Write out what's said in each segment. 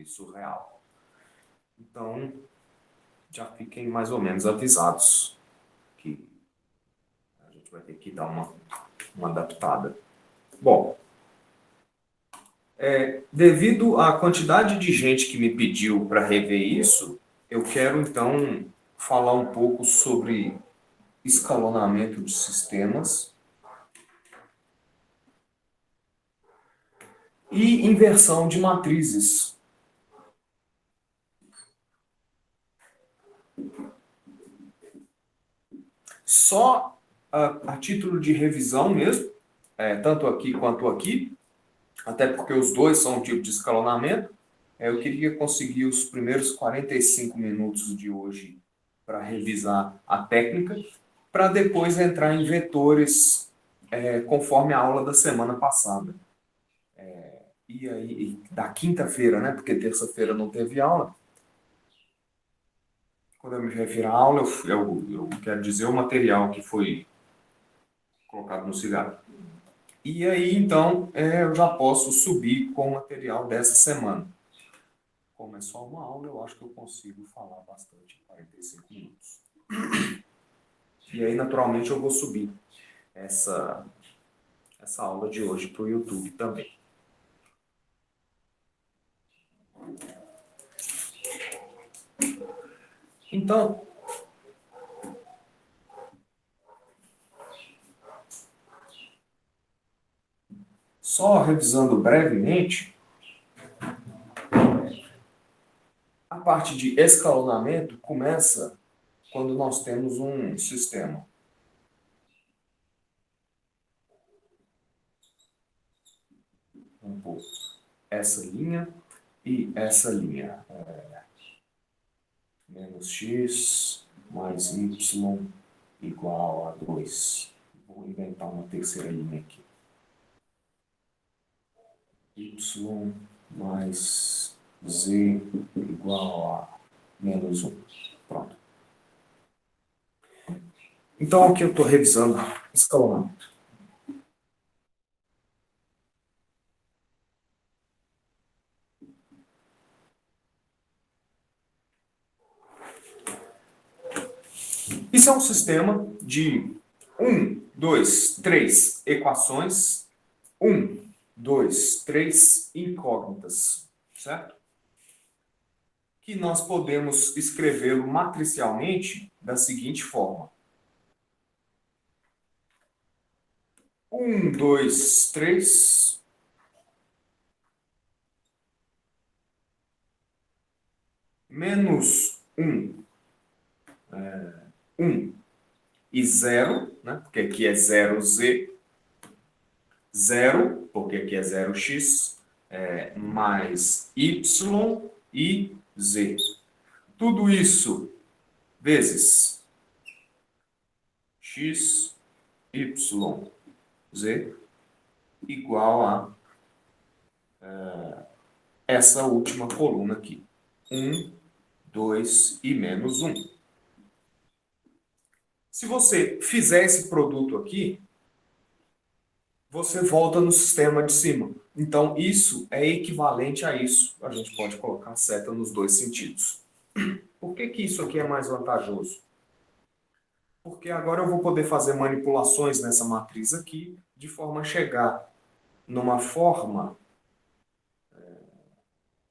surreal. Então, já fiquem mais ou menos avisados que a gente vai ter que dar uma adaptada. Bom, devido à quantidade de gente que me pediu para rever isso, eu quero então falar um pouco sobre escalonamento de sistemas e inversão de matrizes. Só a título de revisão mesmo, tanto aqui quanto aqui, até porque os dois são um tipo de escalonamento, eu queria conseguir os primeiros 45 minutos de hoje para revisar a técnica, para depois entrar em vetores conforme a aula da semana passada. E aí, da quinta-feira, né? Porque terça-feira não teve aula. Quando eu me refiro à aula, eu quero dizer o material que foi colocado no cigarro. E aí, então, eu já posso subir com o material dessa semana. Como é só uma aula, eu acho que eu consigo falar bastante em 45 minutos. E aí, naturalmente, eu vou subir essa aula de hoje para o YouTube também. Então, só revisando brevemente, a parte de escalonamento começa quando nós temos um sistema. Vamos pôr essa linha e essa linha. Menos x mais y igual a 2. Vou inventar uma terceira linha aqui. Y mais z igual a menos 1. Pronto. Então, aqui eu estou revisando escalonamento. Isso é um sistema de 1, 2, 3 equações, 1, 2, 3 incógnitas, certo? Que nós podemos escrevê-lo matricialmente da seguinte forma. 1, 2, 3. Menos 1. 1 e 0, né? Porque aqui é 0z. 0, porque aqui é 0x, mais y e z. Tudo isso vezes x, y, z, igual a essa última coluna aqui. 1, 2 e menos 1. Se você fizer esse produto aqui, você volta no sistema de cima. Então, isso é equivalente a isso. A gente pode colocar seta nos dois sentidos. Por que isso aqui é mais vantajoso? Porque agora eu vou poder fazer manipulações nessa matriz aqui, de forma a chegar numa forma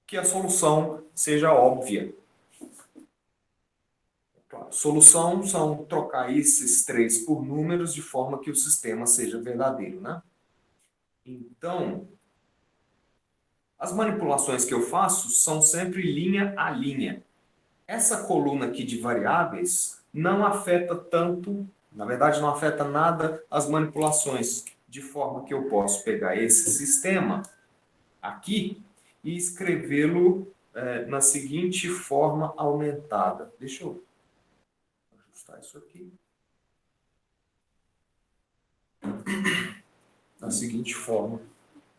que a solução seja óbvia. Claro, solução são trocar esses 3 por números de forma que o sistema seja verdadeiro, né? Então, as manipulações que eu faço são sempre linha a linha. Essa coluna aqui de variáveis não afeta tanto, na verdade não afeta nada as manipulações, de forma que eu posso pegar esse sistema aqui e escrevê-lo na seguinte forma aumentada. Deixa eu ajustar isso aqui. Da seguinte forma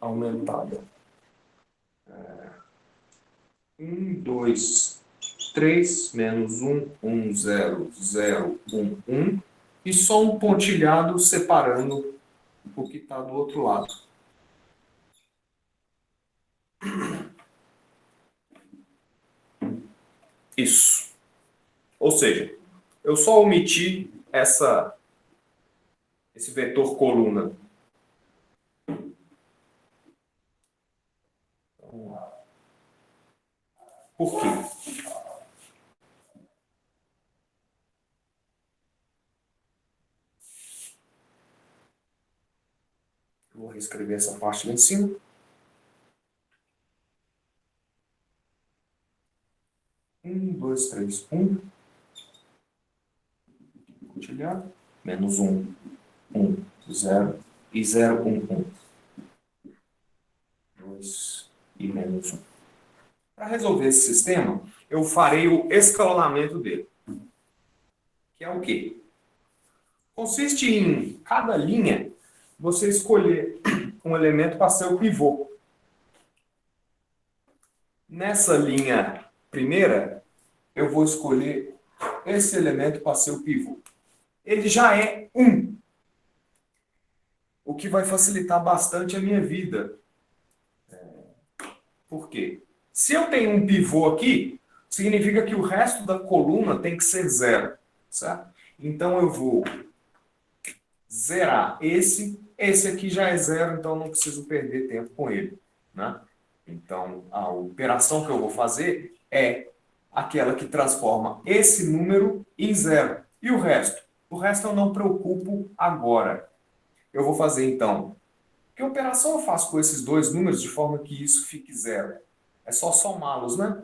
aumentada. 1, 2, 3, menos 1, 1, 0, 0, 1, 1. E só um pontilhado separando o que está do outro lado. Isso. Ou seja, eu só omiti esse vetor coluna. Por quê? Eu vou reescrever essa parte lá em cima. 2, 3, 1. Compartilhado. Menos 1, 0 e 0, 1. 2 e menos 1. Para resolver esse sistema, eu farei o escalonamento dele. Que é o quê? Consiste em cada linha você escolher um elemento para ser o pivô. Nessa linha primeira, eu vou escolher esse elemento para ser o pivô. Ele já é 1, o que vai facilitar bastante a minha vida. Por quê? Se eu tenho um pivô aqui, significa que o resto da coluna tem que ser 0, certo? Então eu vou zerar esse aqui já é 0, então não preciso perder tempo com ele, né? Então a operação que eu vou fazer é aquela que transforma esse número em 0. E o resto? O resto eu não preocupo agora. Eu vou fazer então. Que operação eu faço com esses dois números de forma que isso fique 0? É só somá-los, né?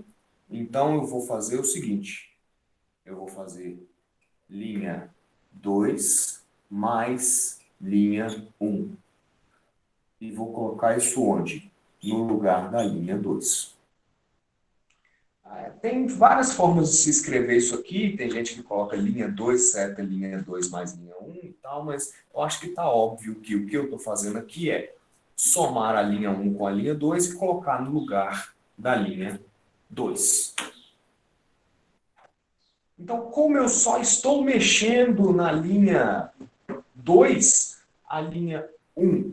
Então eu vou fazer o seguinte. Eu vou fazer linha 2 mais linha 1. E vou colocar isso onde? No lugar da linha 2. Tem várias formas de se escrever isso aqui. Tem gente que coloca linha 2 seta linha 2 mais linha 1 e tal, mas eu acho que está óbvio que o que eu estou fazendo aqui é somar a linha 1 com a linha 2 e colocar no lugar da linha 2. Então, como eu só estou mexendo na linha 2, a linha 1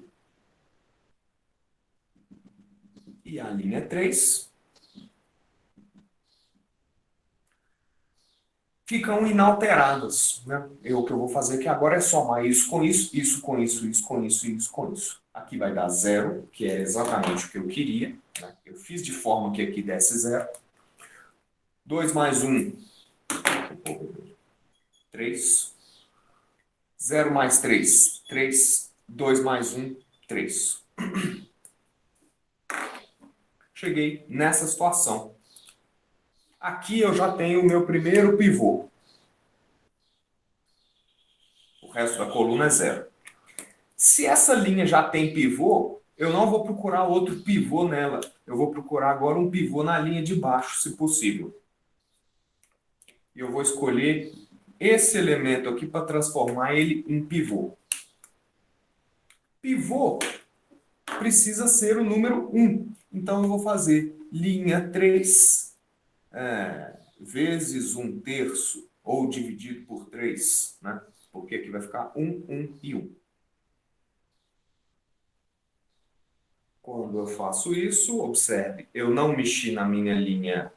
e a linha 3 ficam inalteradas, né? O que eu vou fazer aqui agora é somar isso com isso, isso com isso, isso com isso e isso com isso. Aqui vai dar 0, que é exatamente o que eu queria, né? Eu fiz de forma que aqui desse 0. 2 mais 1, 3. 0 mais 3, 3. 2 mais 1, 3. Cheguei nessa situação. Aqui eu já tenho o meu primeiro pivô. O resto da coluna é 0. Se essa linha já tem pivô, eu não vou procurar outro pivô nela. Eu vou procurar agora um pivô na linha de baixo, se possível. E eu vou escolher esse elemento aqui para transformar ele em pivô. Pivô precisa ser o número 1. Então eu vou fazer linha 3 vezes 1/3, ou dividido por 3, né? Porque aqui vai ficar 1, 1 e 1. Quando eu faço isso, observe, eu não mexi na minha linha.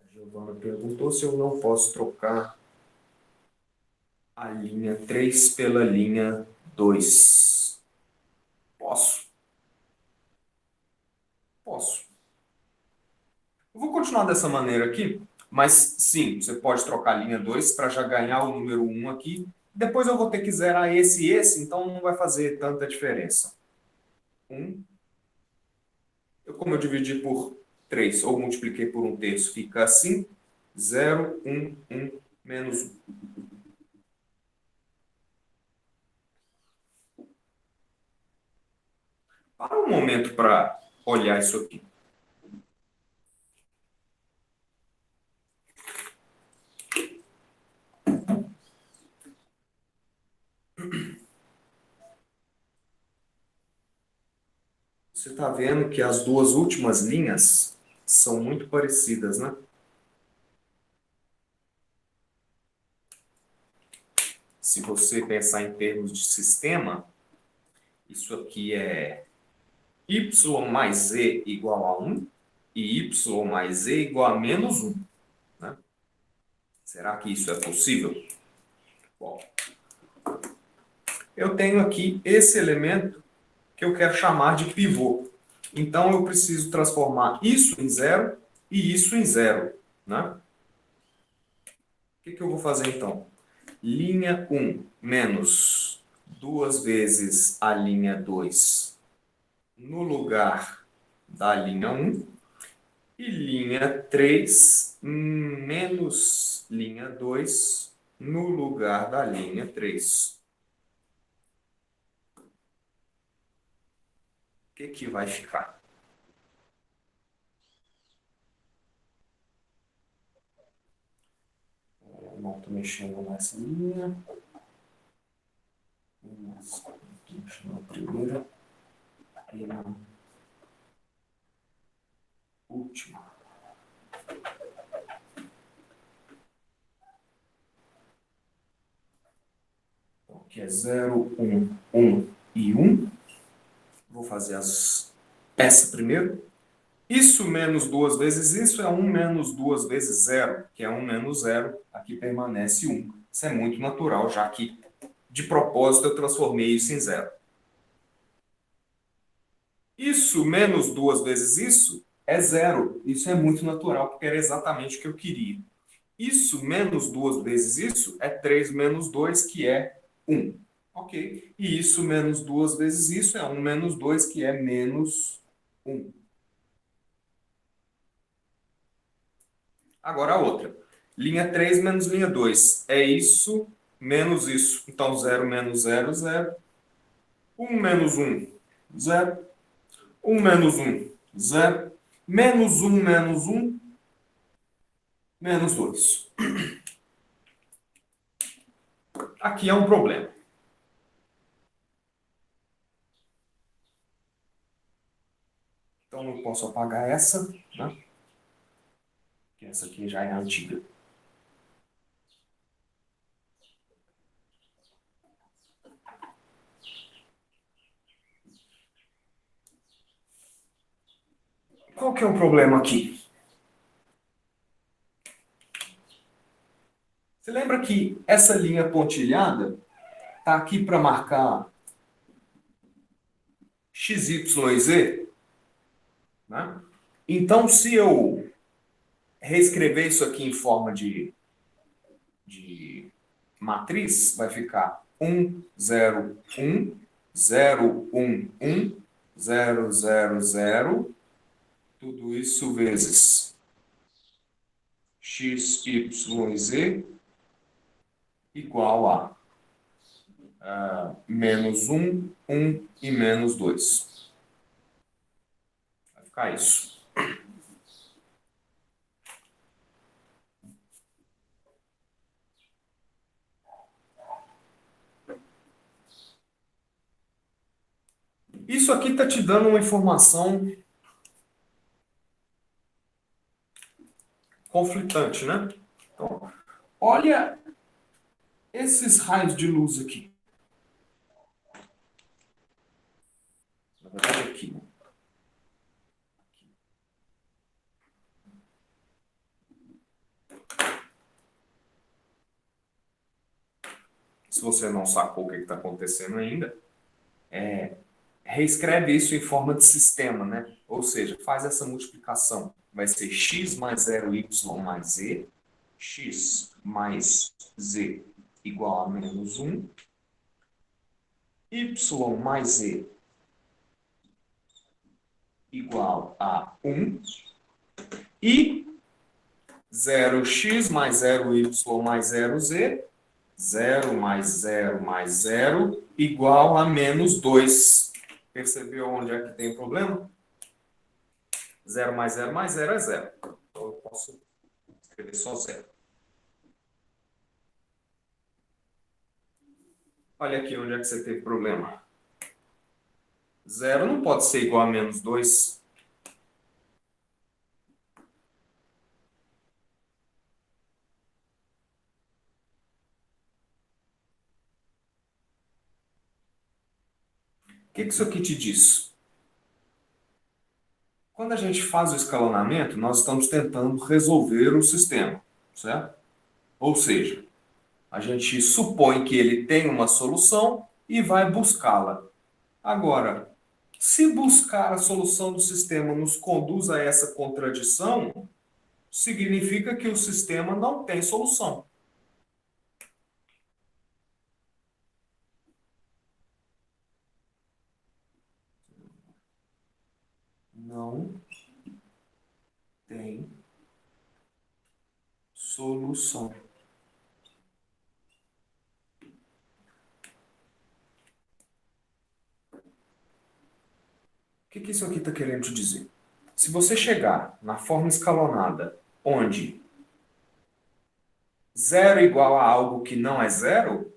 A Giovana perguntou se eu não posso trocar a linha 3 pela linha 2. Posso. Posso. Eu vou continuar dessa maneira aqui, mas sim, você pode trocar a linha 2 para já ganhar o número 1 aqui. Depois eu vou ter que zerar esse e esse, então não vai fazer tanta diferença. 1. Como eu dividi por 3 ou multipliquei por 1/3, fica assim. 0, 1, 1, menos 1. Para um momento para olhar isso aqui. Você está vendo que as duas últimas linhas são muito parecidas, né? Se você pensar em termos de sistema, isso aqui é y mais z igual a 1. e y mais z igual a menos 1. Né? Será que isso é possível? Bom, eu tenho aqui esse elemento que eu quero chamar de pivô. Então, eu preciso transformar isso em zero e isso em zero. Né? O que eu vou fazer, então? Linha 1 menos 2 vezes a linha 2 no lugar da linha 1 e linha 3 menos linha 2 no lugar da linha 3. O que vai ficar? Eu não estou mexendo nessa linha. Estou mexendo na primeira e na última. Então, aqui é 0, 1, 1 e 1. Vou fazer essa primeiro. Isso menos 2 vezes isso é 1 menos 2 vezes 0, que é 1 menos 0. Aqui permanece 1. Isso é muito natural, já que de propósito eu transformei isso em 0. Isso menos 2 vezes isso é 0. Isso é muito natural, porque era exatamente o que eu queria. Isso menos 2 vezes isso é 3 menos 2, que é 1. Ok? E isso menos 2 vezes isso é 1 menos 2, que é menos 1. Agora a outra. Linha 3 menos linha 2. É isso menos isso. Então, 0 menos 0, 0. 1 menos 1, 0. 1 menos 1, 0. Menos 1 menos 1, menos 2. Aqui é um problema. Então, eu posso apagar essa, né? Que essa aqui já é antiga. Qual que é o problema aqui? Você lembra que essa linha pontilhada está aqui para marcar x, y e z? Né? Então, se eu reescrever isso aqui em forma de matriz, vai ficar 1, 0, 1, 0, 1, 1, 0, 0, 0, tudo isso vezes x, y e z igual a menos 1, 1 e menos 2. Vai ficar isso. Isso aqui está te dando uma informação conflitante, né? Então, olha esses raios de luz aqui. Na verdade, aqui. Né? Se você não sacou o que está acontecendo ainda, reescreve isso em forma de sistema, né? Ou seja, faz essa multiplicação. Vai ser x mais 0, y mais z, x mais z igual a menos 1, y mais z igual a 1 e 0x mais 0y mais 0z, 0 mais 0 mais 0 igual a menos 2. Percebeu onde é que tem problema? 0 mais 0 mais 0 é 0. Então eu posso escrever só 0. Olha aqui onde é que você teve problema. 0 não pode ser igual a menos 2. O que isso aqui te diz? Quando a gente faz o escalonamento, nós estamos tentando resolver o sistema, certo? Ou seja, a gente supõe que ele tem uma solução e vai buscá-la. Agora, se buscar a solução do sistema nos conduz a essa contradição, significa que o sistema não tem solução. Não tem solução. O que isso aqui está querendo te dizer? Se você chegar na forma escalonada, onde zero é igual a algo que não é zero,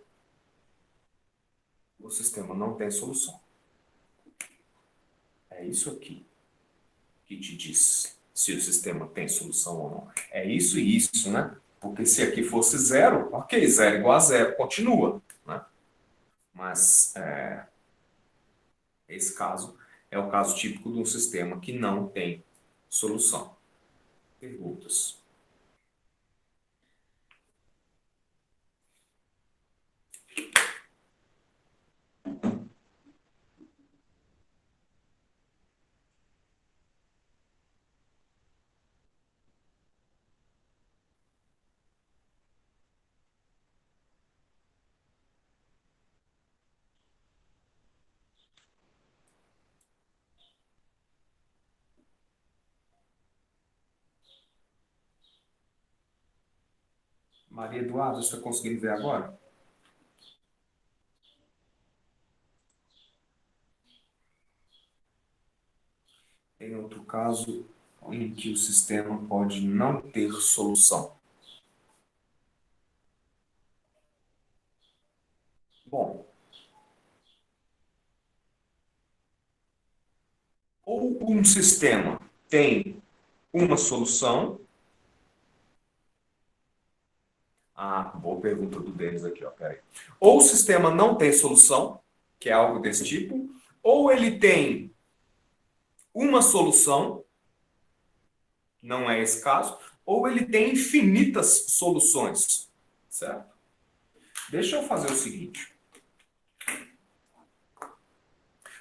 o sistema não tem solução. É isso aqui que te diz se o sistema tem solução ou não. É isso e isso, né? Porque se aqui fosse zero, ok, zero igual a zero, continua, né? Mas esse caso é o caso típico de um sistema que não tem solução. Perguntas? Maria Eduarda, você está conseguindo ver agora? Tem outro caso em que o sistema pode não ter solução. Bom, ou um sistema tem uma solução. Ah, boa pergunta do Denis aqui, ó. Peraí. Ou o sistema não tem solução, que é algo desse tipo, ou ele tem uma solução, não é esse caso, ou ele tem infinitas soluções, certo? Deixa eu fazer o seguinte.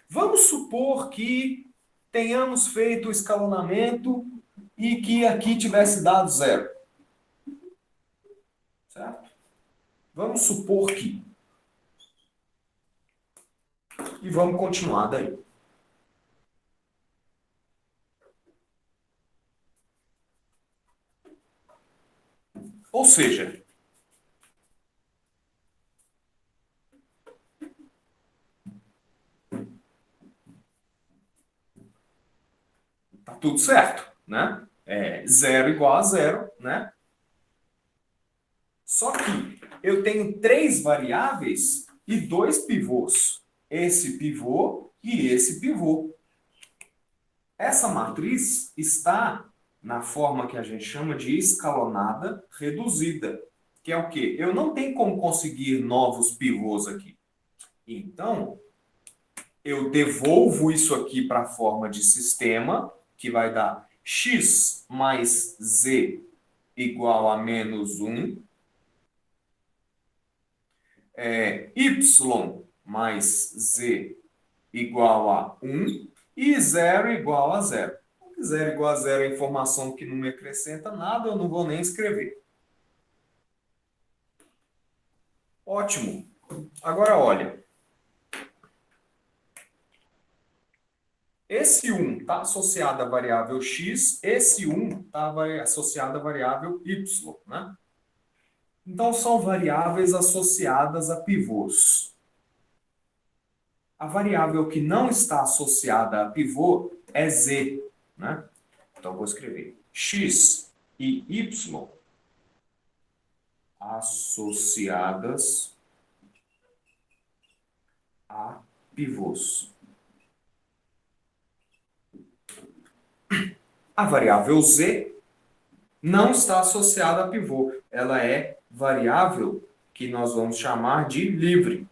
Vamos supor que tenhamos feito o escalonamento e que aqui tivesse dado zero, certo? Vamos supor que. E vamos continuar daí. Ou seja, tá tudo certo, né? É zero igual a zero, né? Só que eu tenho três variáveis e dois pivôs. Esse pivô e esse pivô. Essa matriz está na forma que a gente chama de escalonada reduzida, que é o quê? Eu não tenho como conseguir novos pivôs aqui. Então, eu devolvo isso aqui para a forma de sistema, que vai dar x mais z igual a menos 1, y mais z igual a 1 e zero igual a zero. Zero igual a zero é informação que não me acrescenta nada, eu não vou nem escrever. Ótimo. Agora, olha. Esse 1 está associado à variável x, esse 1 está associado à variável y, né? Então, são variáveis associadas a pivôs. A variável que não está associada a pivô é z, né? Então, vou escrever x e y associadas a pivôs. A variável z não está associada a pivô. Ela é variável que nós vamos chamar de livre.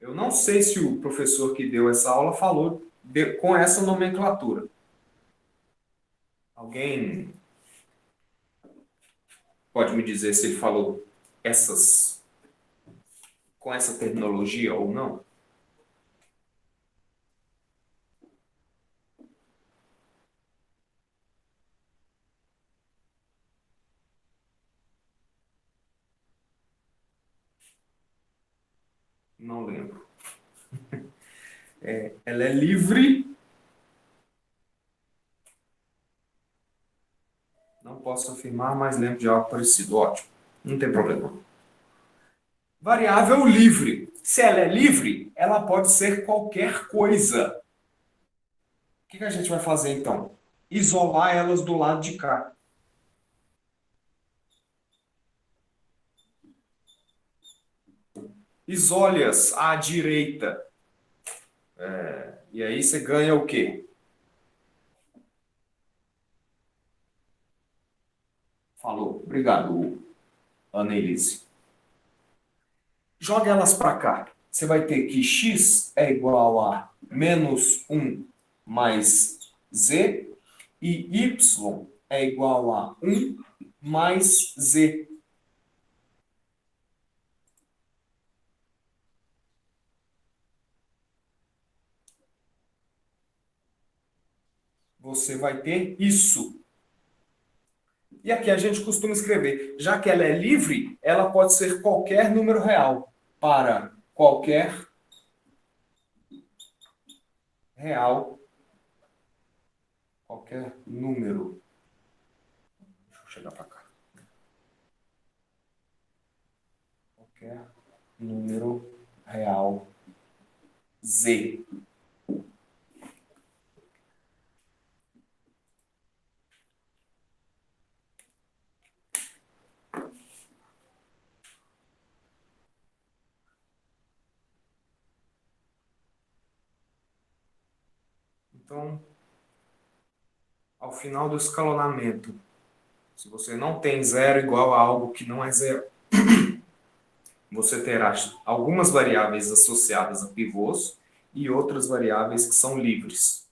Eu não sei se o professor que deu essa aula falou com essa nomenclatura, Alguém pode me dizer se ele falou essas com essa terminologia ou não? Não lembro. Ela é livre. Não posso afirmar, mas lembro de algo parecido. Ótimo. Não tem problema. Variável livre. Se ela é livre, ela pode ser qualquer coisa. O que a gente vai fazer então? Isolar elas do lado de cá. Isole-as à direita. E aí você ganha o quê? Falou. Obrigado, Ana Elise. Joga elas para cá. Você vai ter que x é igual a menos 1 mais z e y é igual a 1 mais z. Você vai ter isso. E aqui a gente costuma escrever, já que ela é livre, ela pode ser qualquer número real para qualquer real, qualquer número. Deixa eu chegar para cá. Qualquer número real z. Então, ao final do escalonamento, se você não tem zero igual a algo que não é zero, você terá algumas variáveis associadas a pivôs e outras variáveis que são livres.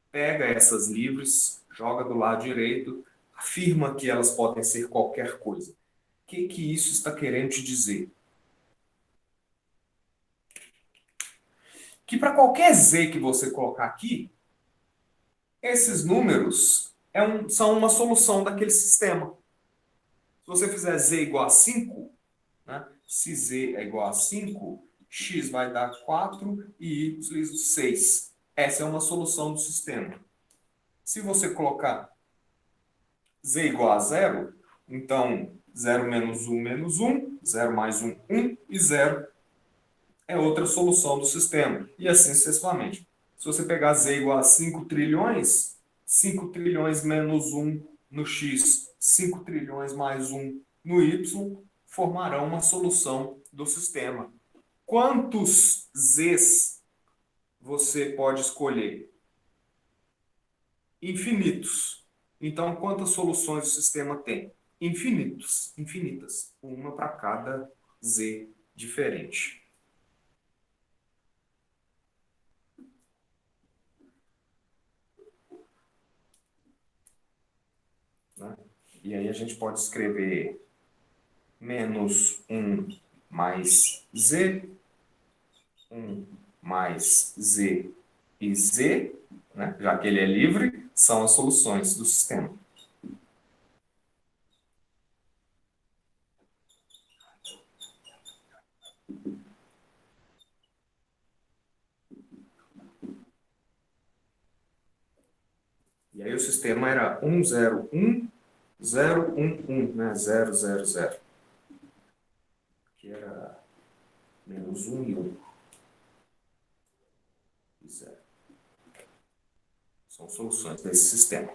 Pega essas livres, joga do lado direito, afirma que elas podem ser qualquer coisa. O que isso está querendo te dizer? Que para qualquer z que você colocar aqui, esses números são uma solução daquele sistema. Se você fizer z igual a 5, né? Se z é igual a 5, x vai dar 4 e y 6. Essa é uma solução do sistema. Se você colocar z igual a 0, então 0 menos 1, 0 mais 1, 1 e 0 é outra solução do sistema. E assim sucessivamente. Se você pegar z igual a 5 trilhões, 5 trilhões menos 1 no x, 5 trilhões mais 1 no y, formarão uma solução do sistema. Quantos z's você pode escolher? Infinitos. Então, quantas soluções o sistema tem? Infinitos, infinitas. Uma para cada z diferente. Né? E aí a gente pode escrever menos 1 mais z, 1 mais z e z, né? Já que ele é livre, são as soluções do sistema. E aí o sistema era 1, 0, 1, 0, 1, 1, né? 0, 0, 0. Que era menos 1 e 1. E 0. São soluções desse sistema.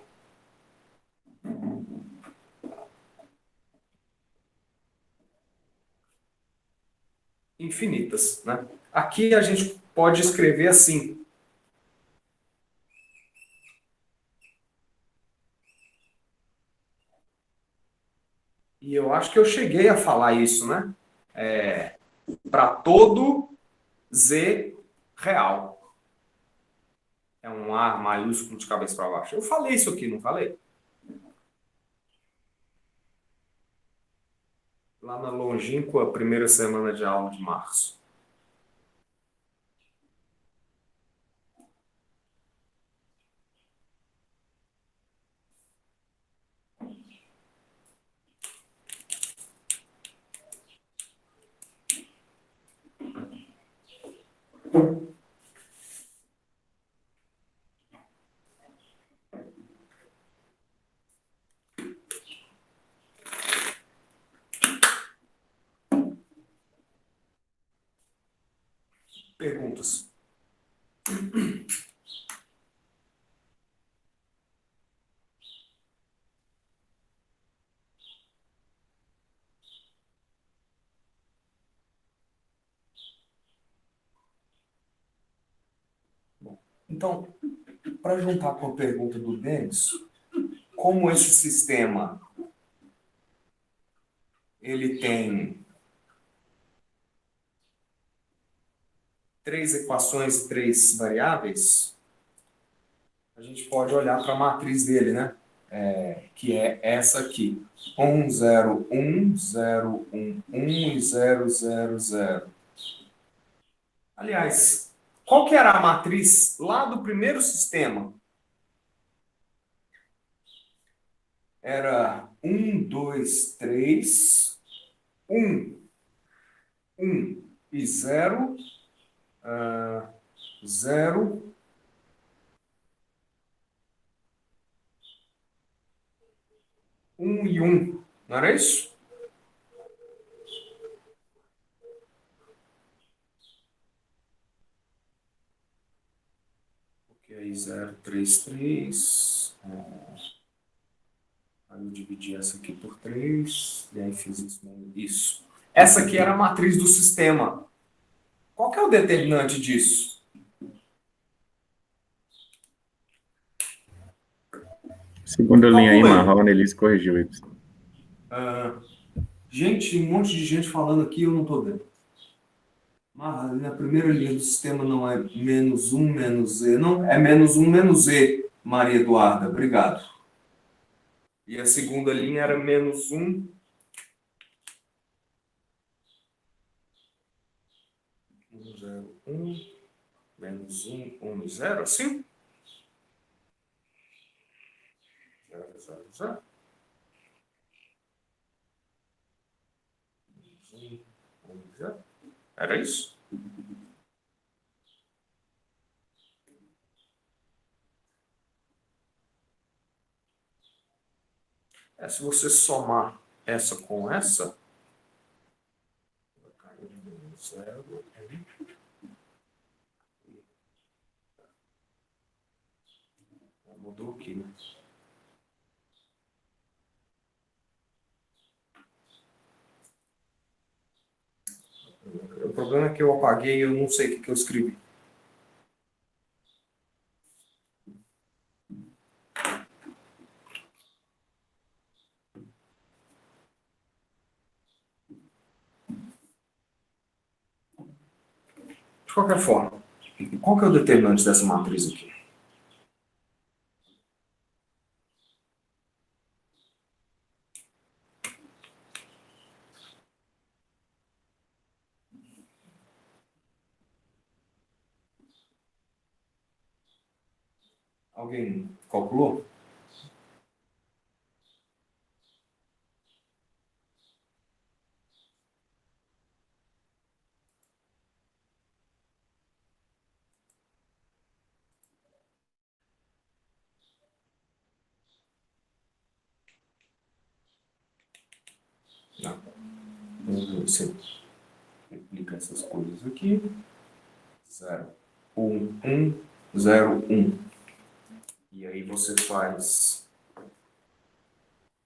Infinitas, né? Aqui a gente pode escrever assim. E eu acho que eu cheguei a falar isso, né? Para todo Z real. É um A maiúsculo de cabeça para baixo. Eu falei isso aqui, não falei? lá na longínqua primeira semana de aula de março. Perguntas? Então, para juntar com a pergunta do Denis, como esse sistema ele tem três equações e três variáveis, a gente pode olhar para a matriz dele, né? Que é essa aqui. 1, 0, 1, 0, 1, 1 e 0, 0, 0. Aliás, qual que era a matriz lá do primeiro sistema? Era 1, 2, 3, 1, 1 e 0, 0, 1 e 1. Não era isso? Ok, aí 0, 3, 3. Aí eu dividi essa aqui por 3. E aí fiz isso. Isso. Essa aqui era a matriz do sistema. Qual que é o determinante disso? Segunda linha aí, Calcula aí. marrom, Elis corrigiu Y. Gente, um monte de gente falando aqui, eu não estou vendo. Mas na primeira linha do sistema não é menos 1, menos Z, não? É menos 1, menos Z, Maria Eduarda. Obrigado. E a segunda linha era menos 1, 1, 0, 1, menos 1, 1 e 0, assim? 0, 0, 0. 1, 1 e 0. Era isso? Se você somar essa com essa, vai cair de menos 0. Mudou aqui, né? O problema é que eu apaguei e eu não sei o que eu escrevi. De qualquer forma, qual que é o determinante dessa matriz aqui? Alguém calculou? Não. Você multiplica essas coisas aqui. 0, 1, 1, 0, 1. E aí você faz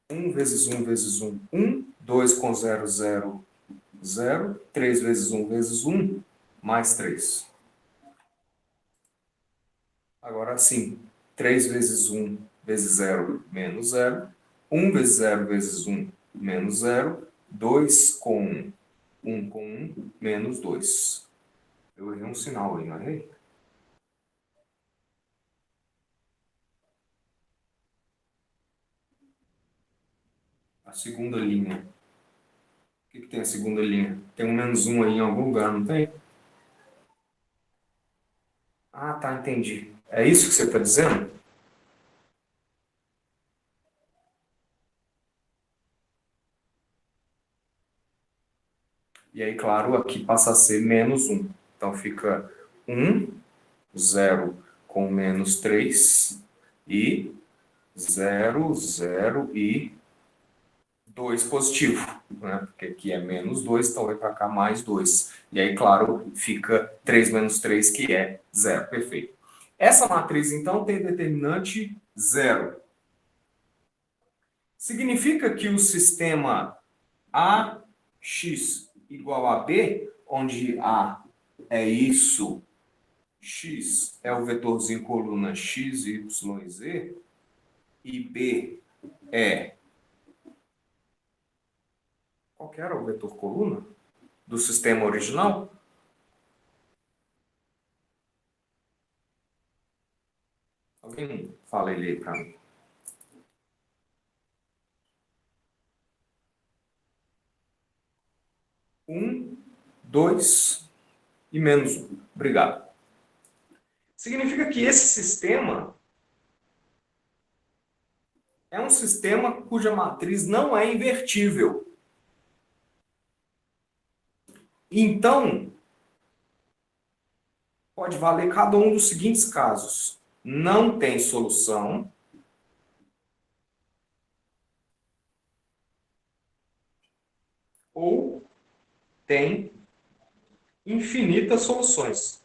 1 vezes 1 vezes 1, 1. 2 com 0, 0, 0. 3 vezes 1 vezes 1, mais 3. Agora sim, 3 vezes 1 vezes 0, menos 0. 1 vezes 0 vezes 1, menos 0. 2 com 1, 1 com 1, menos 2. Eu errei um sinal aí, não errei? A segunda linha que tem a segunda linha? Tem um menos 1 aí em algum lugar, não tem? Ah, tá, entendi. É isso que você está dizendo? E aí, claro, aqui passa a ser menos 1. Então fica 1, 0 com menos 3 e 0, 0 e 2 positivo, né? Porque aqui é menos 2, então vai para cá mais 2. E aí, claro, fica 3 menos 3, que é 0. Perfeito. Essa matriz, então, tem determinante 0. Significa que o sistema AX igual a B, onde A é isso, X é o vetorzinho coluna X, Y e Z, e B é... Qual que era o vetor coluna do sistema original? Alguém fala ele aí para mim. 1, 2 e menos 1. Obrigado. Significa que esse sistema é um sistema cuja matriz não é invertível. Então, pode valer cada um dos seguintes casos. Não tem solução. Ou tem infinitas soluções.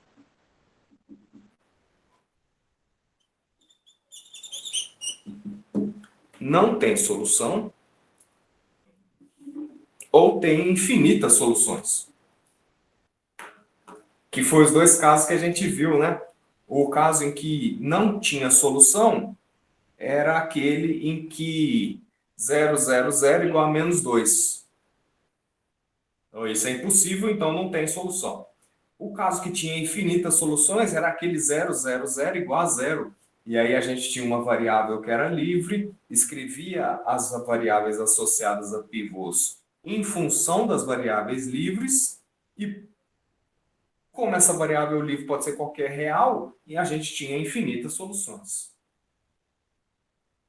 Não tem solução ou tem infinitas soluções. Que foi os dois casos que a gente viu, né? O caso em que não tinha solução era aquele em que 0, 0, 0 igual a menos 2. Então, isso é impossível, então não tem solução. O caso que tinha infinitas soluções era aquele 0, 0, 0 igual a 0. E aí a gente tinha uma variável que era livre, escrevia as variáveis associadas a pivôs em função das variáveis livres, e como essa variável livre pode ser qualquer real, e a gente tinha infinitas soluções.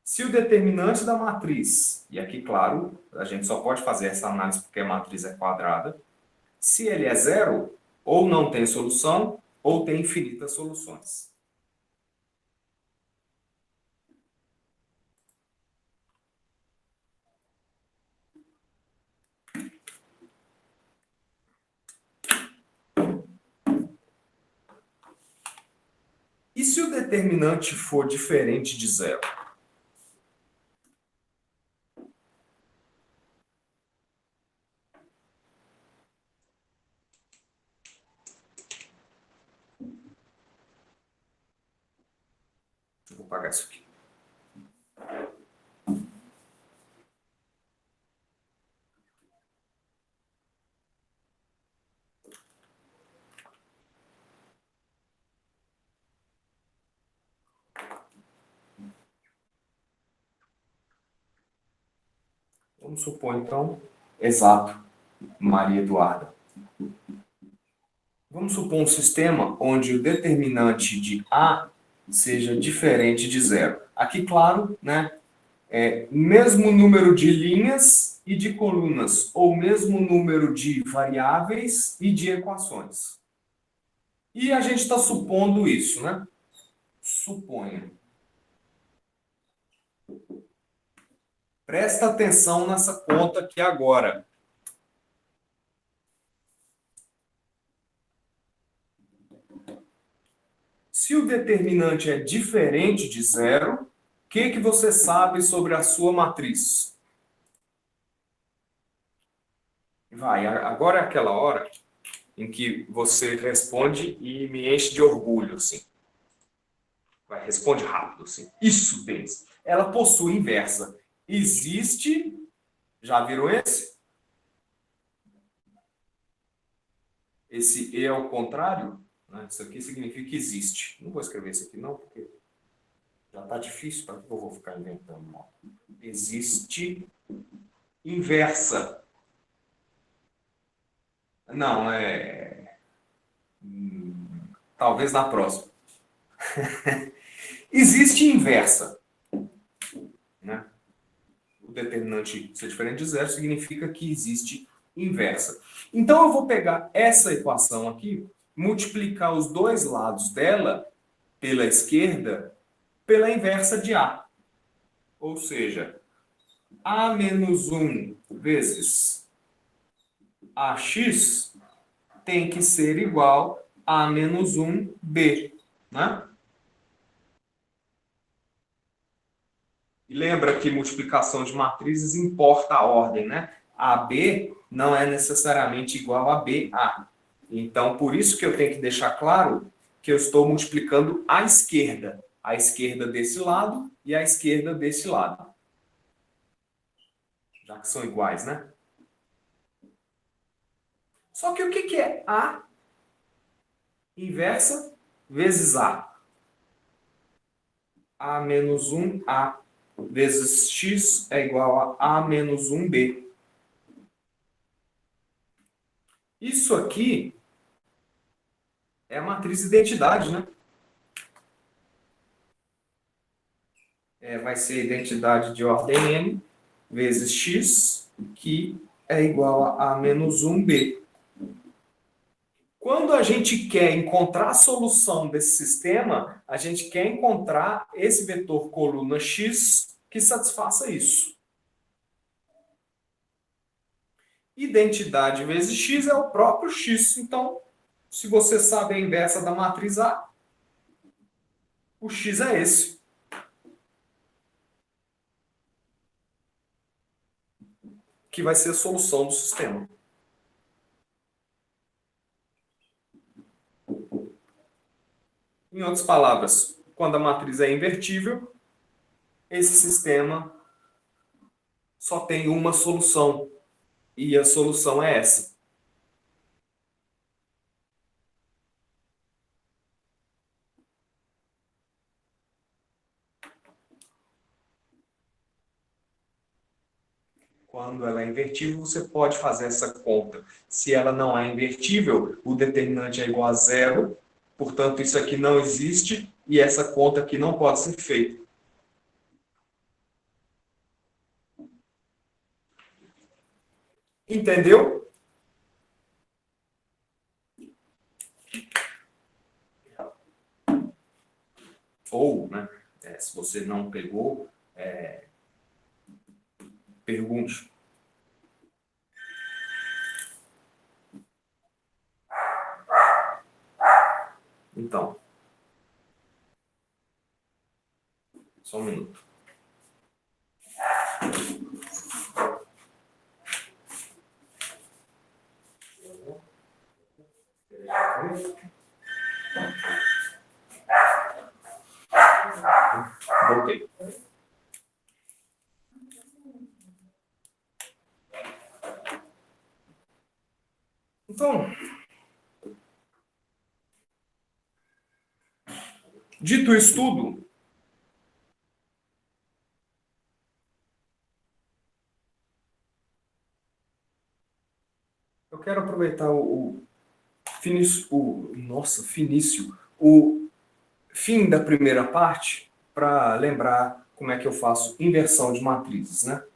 Se o determinante da matriz, e aqui, claro, a gente só pode fazer essa análise porque a matriz é quadrada, se ele é zero, ou não tem solução, ou tem infinitas soluções. E se o determinante for diferente de zero? Eu vou apagar isso aqui. Vamos supor, então, exato, Maria Eduarda. Vamos supor um sistema onde o determinante de A seja diferente de zero. Aqui, claro, né, mesmo número de linhas e de colunas, ou mesmo número de variáveis e de equações. E a gente está supondo isso, né? Suponha. Presta atenção nessa conta aqui agora. Se o determinante é diferente de zero, o que você sabe sobre a sua matriz? Vai, agora é aquela hora em que você responde e me enche de orgulho, assim. Vai, responde rápido, assim. Isso, Denis. Ela possui inversa. Existe... Já viram esse? Esse E ao contrário? Né? Isso aqui significa que existe. Não vou escrever isso aqui, não, porque já está difícil. Para que eu vou ficar inventando? Existe inversa. Não, talvez na próxima. Existe inversa, né? O determinante ser diferente de zero significa que existe inversa. Então eu vou pegar essa equação aqui, multiplicar os dois lados dela pela esquerda pela inversa de A. Ou seja, A menos 1 vezes AX tem que ser igual a menos 1B, né? E lembra que multiplicação de matrizes importa a ordem, né? AB não é necessariamente igual a BA. Então, por isso que eu tenho que deixar claro que eu estou multiplicando à esquerda. A esquerda desse lado e a esquerda desse lado. Já que são iguais, né? Só que o que é A inversa vezes A? A menos 1A vezes X é igual a menos 1B. Isso aqui é a matriz identidade, né? Vai ser identidade de ordem n vezes x, que é igual a menos 1b. Quando a gente quer encontrar a solução desse sistema, a gente quer encontrar esse vetor coluna x que satisfaça isso. Identidade vezes x é o próprio x. Então, se você sabe a inversa da matriz A, o x é esse. Que vai ser a solução do sistema. Em outras palavras, quando a matriz é invertível, esse sistema só tem uma solução. E a solução é essa. Quando ela é invertível, você pode fazer essa conta. Se ela não é invertível, o determinante é igual a zero, portanto, isso aqui não existe e essa conta aqui não pode ser feita. Entendeu? Ou, né, se você não pegou, pergunte. Então, só um minuto. Voltei. Então, dito isso tudo, eu quero aproveitar o fim da primeira parte para lembrar como é que eu faço inversão de matrizes, né?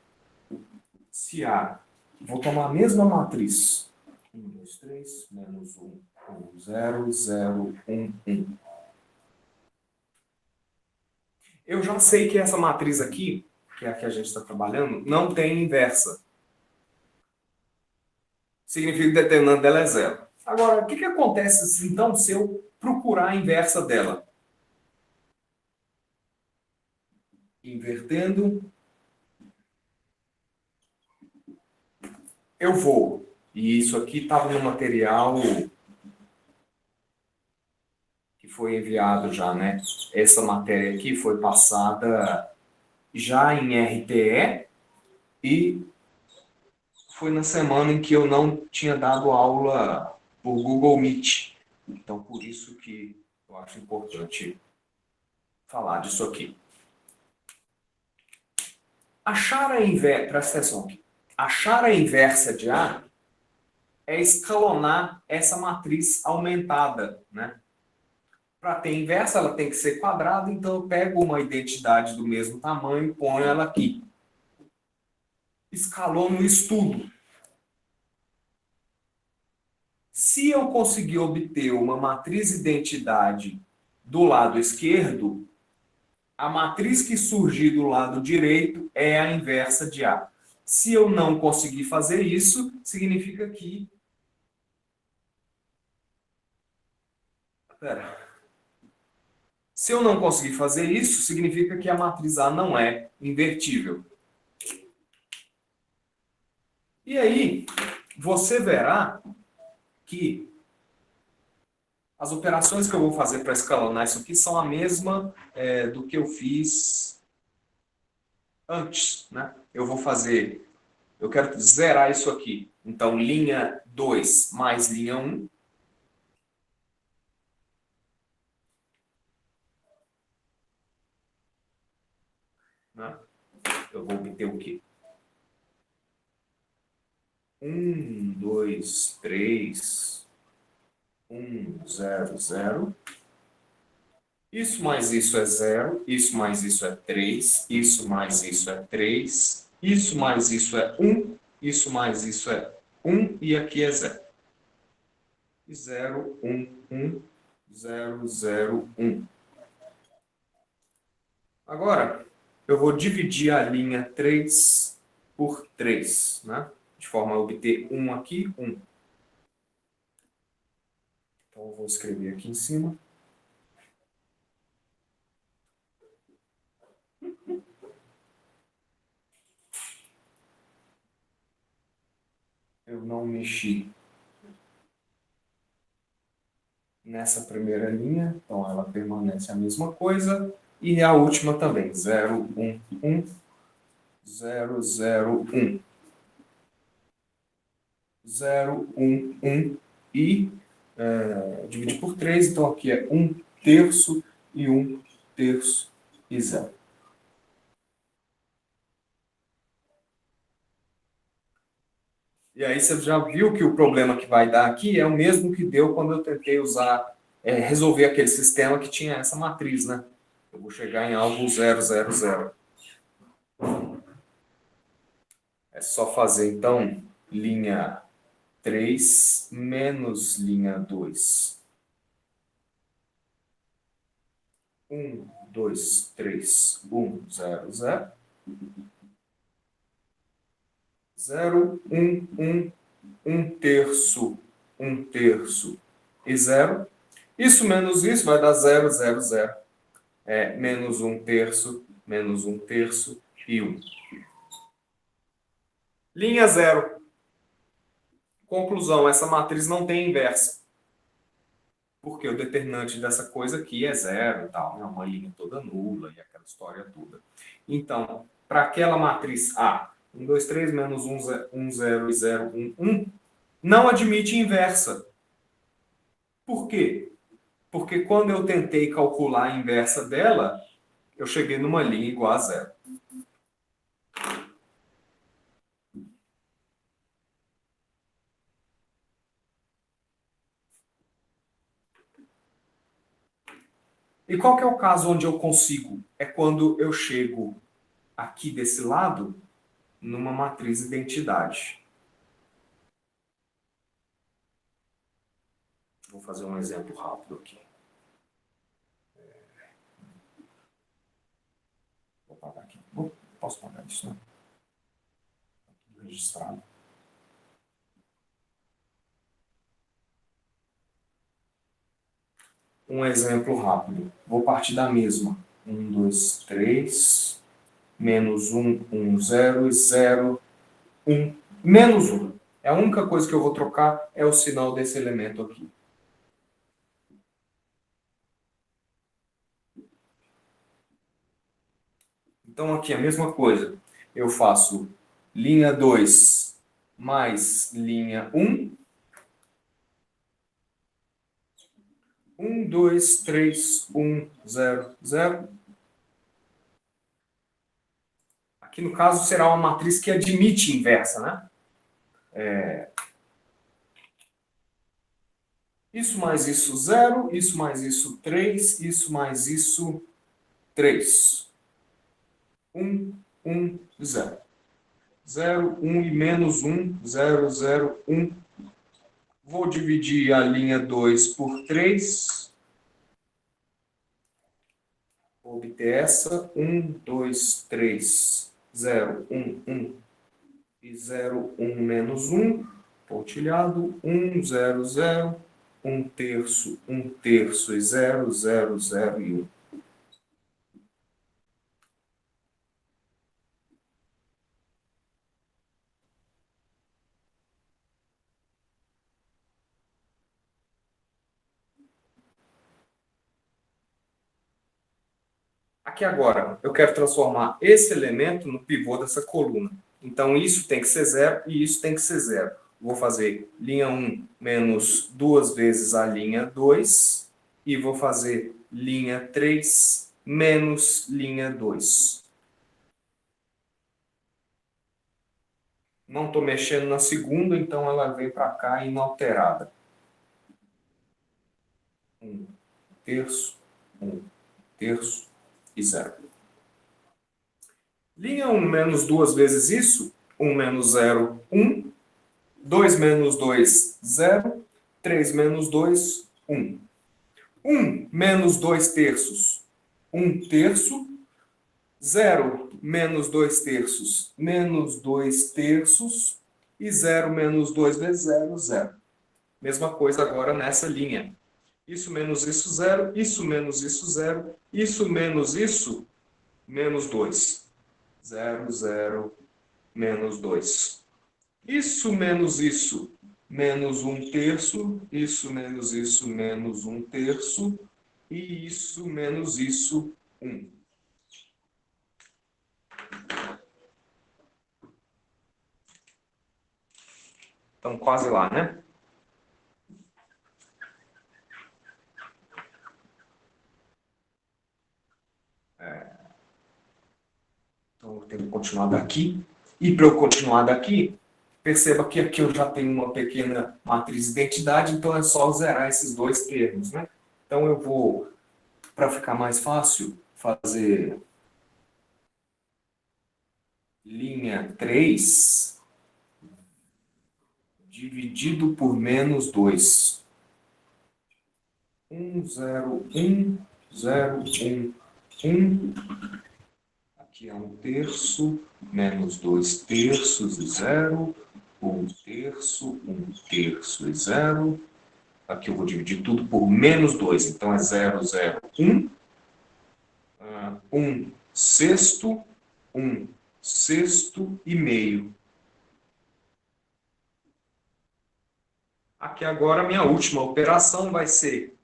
Se A, vou tomar a mesma matriz. 1, 2, 3, menos 1, 1, 0, 0, 1, 1. Eu já sei que essa matriz aqui, que é a que a gente está trabalhando, não tem inversa. Significa que o determinante dela é zero. Agora, o que acontece então se eu procurar a inversa dela? Invertendo, eu vou. E isso aqui estava no material que foi enviado já, né? Essa matéria aqui foi passada já em RTE e foi na semana em que eu não tinha dado aula por Google Meet. Então, por isso que eu acho importante falar disso aqui. Achar a inversa, presta atenção aqui. Achar a inversa de A é escalonar essa matriz aumentada, né? Para ter inversa, ela tem que ser quadrada, então eu pego uma identidade do mesmo tamanho e ponho ela aqui. Escalono isso tudo. Se eu conseguir obter uma matriz identidade do lado esquerdo, a matriz que surgir do lado direito é a inversa de A. Se eu não conseguir fazer isso, significa que... Pera. Se eu não conseguir fazer isso, significa que a matriz A não é invertível. E aí, você verá que as operações que eu vou fazer para escalonar isso aqui são a mesma do que eu fiz antes, né? Eu quero zerar isso aqui. Então, linha 2 mais linha 1. Né? Eu vou obter o quê? 1, 2, 3, 1, 0, 0. Isso mais isso é 0, isso mais isso é 3, isso mais isso é 3, isso mais isso é 1, isso mais isso é 1 e aqui é 0. 0, 1, 1, 0, 0, 1. Agora, eu vou dividir a linha 3 por 3, né? De forma a obter 1 aqui, 1. Então, eu vou escrever aqui em cima. Eu não mexi nessa primeira linha, então ela permanece a mesma coisa. E a última também, 0, 1, 1, 0, 0, 1. 0, 1, 1 e dividir por 3, então aqui é 1 terço e 1 terço e 0. E aí você já viu que o problema que vai dar aqui é o mesmo que deu quando eu tentei resolver aquele sistema que tinha essa matriz, né? Eu vou chegar em algo 0, 0, 0. É só fazer, então, linha 3 menos linha 2. 1, 2, 3, 1, 0, 0. 0, 1, 1, 1 terço, 1 terço e 0. Isso menos isso vai dar 0, 0, 0. Menos 1 terço, menos 1 terço e 1. Linha 0. Conclusão, essa matriz não tem inversa. Porque o determinante dessa coisa aqui é 0 e tal. É uma linha toda nula e aquela história toda. Então, para aquela matriz A, 1, 2, 3, menos 1, 0 e 0, 1, 1, não admite inversa. Por quê? Porque quando eu tentei calcular a inversa dela, eu cheguei numa linha igual a 0. E qual que é o caso onde eu consigo? É quando eu chego aqui desse lado numa matriz identidade. Vou fazer um exemplo rápido aqui. Vou pagar aqui. Posso pagar isso, né? Registrado. Um exemplo rápido. Vou partir da mesma. 1, 2, 3, menos 1, 1, 0, 0, 1, menos 1. A única coisa que eu vou trocar é o sinal desse elemento aqui. Então, aqui a mesma coisa. Eu faço linha 2 mais linha 1. 1, 2, 3, 1, 0, 0. Aqui, no caso, será uma matriz que admite inversa, né? Isso mais isso, 0. Isso mais isso, 3. Isso mais isso, 3. 1, 1, 0. 0, 1 e menos 1, 0, 0, 1. Vou dividir a linha 2 por 3. Vou obter essa. 1, 2, 3, 0, 1, 1. E 0, 1 menos 1. Pontilhado. 1, 0, 0. 1 terço, 1 terço e 0, 0, 0 e 1. Aqui agora, eu quero transformar esse elemento no pivô dessa coluna. Então, isso tem que ser 0 e isso tem que ser 0. Vou fazer linha 1 menos 2 vezes a linha 2 e vou fazer linha 3 menos linha 2. Não estou mexendo na segunda, então ela vem para cá inalterada. 1 terço, 1 terço e 0. Linha 1 menos 2 vezes isso, 1 menos 0, 1. 2 menos 2, 0. 3 menos 2, 1. 1 menos 2 terços, 1 terço. 0 menos 2 terços, menos 2 terços. E 0 menos 2 vezes 0, 0. Mesma coisa agora nessa linha. Isso menos isso, 0. Isso menos isso, 0. Isso menos isso, menos 2. 0, 0, menos 2. Isso menos isso, menos 1 terço. Isso menos isso, menos 1 terço. E isso menos isso, 1. Estamos quase lá, né? Então, eu tenho que continuar daqui. E para eu continuar daqui, perceba que aqui eu já tenho uma pequena matriz de identidade, então é só zerar esses dois termos, né? Então eu vou, para ficar mais fácil, fazer linha 3 dividido por menos 2. 1, 0, 1, 0, 1, 1. Aqui é 1 terço, menos 2 terços e 0. 1 terço, 1 terço e 0. Aqui eu vou dividir tudo por menos 2, então é 0, 0, 1. 1 sexto, 1 sexto e meio. Aqui agora a minha última operação vai ser...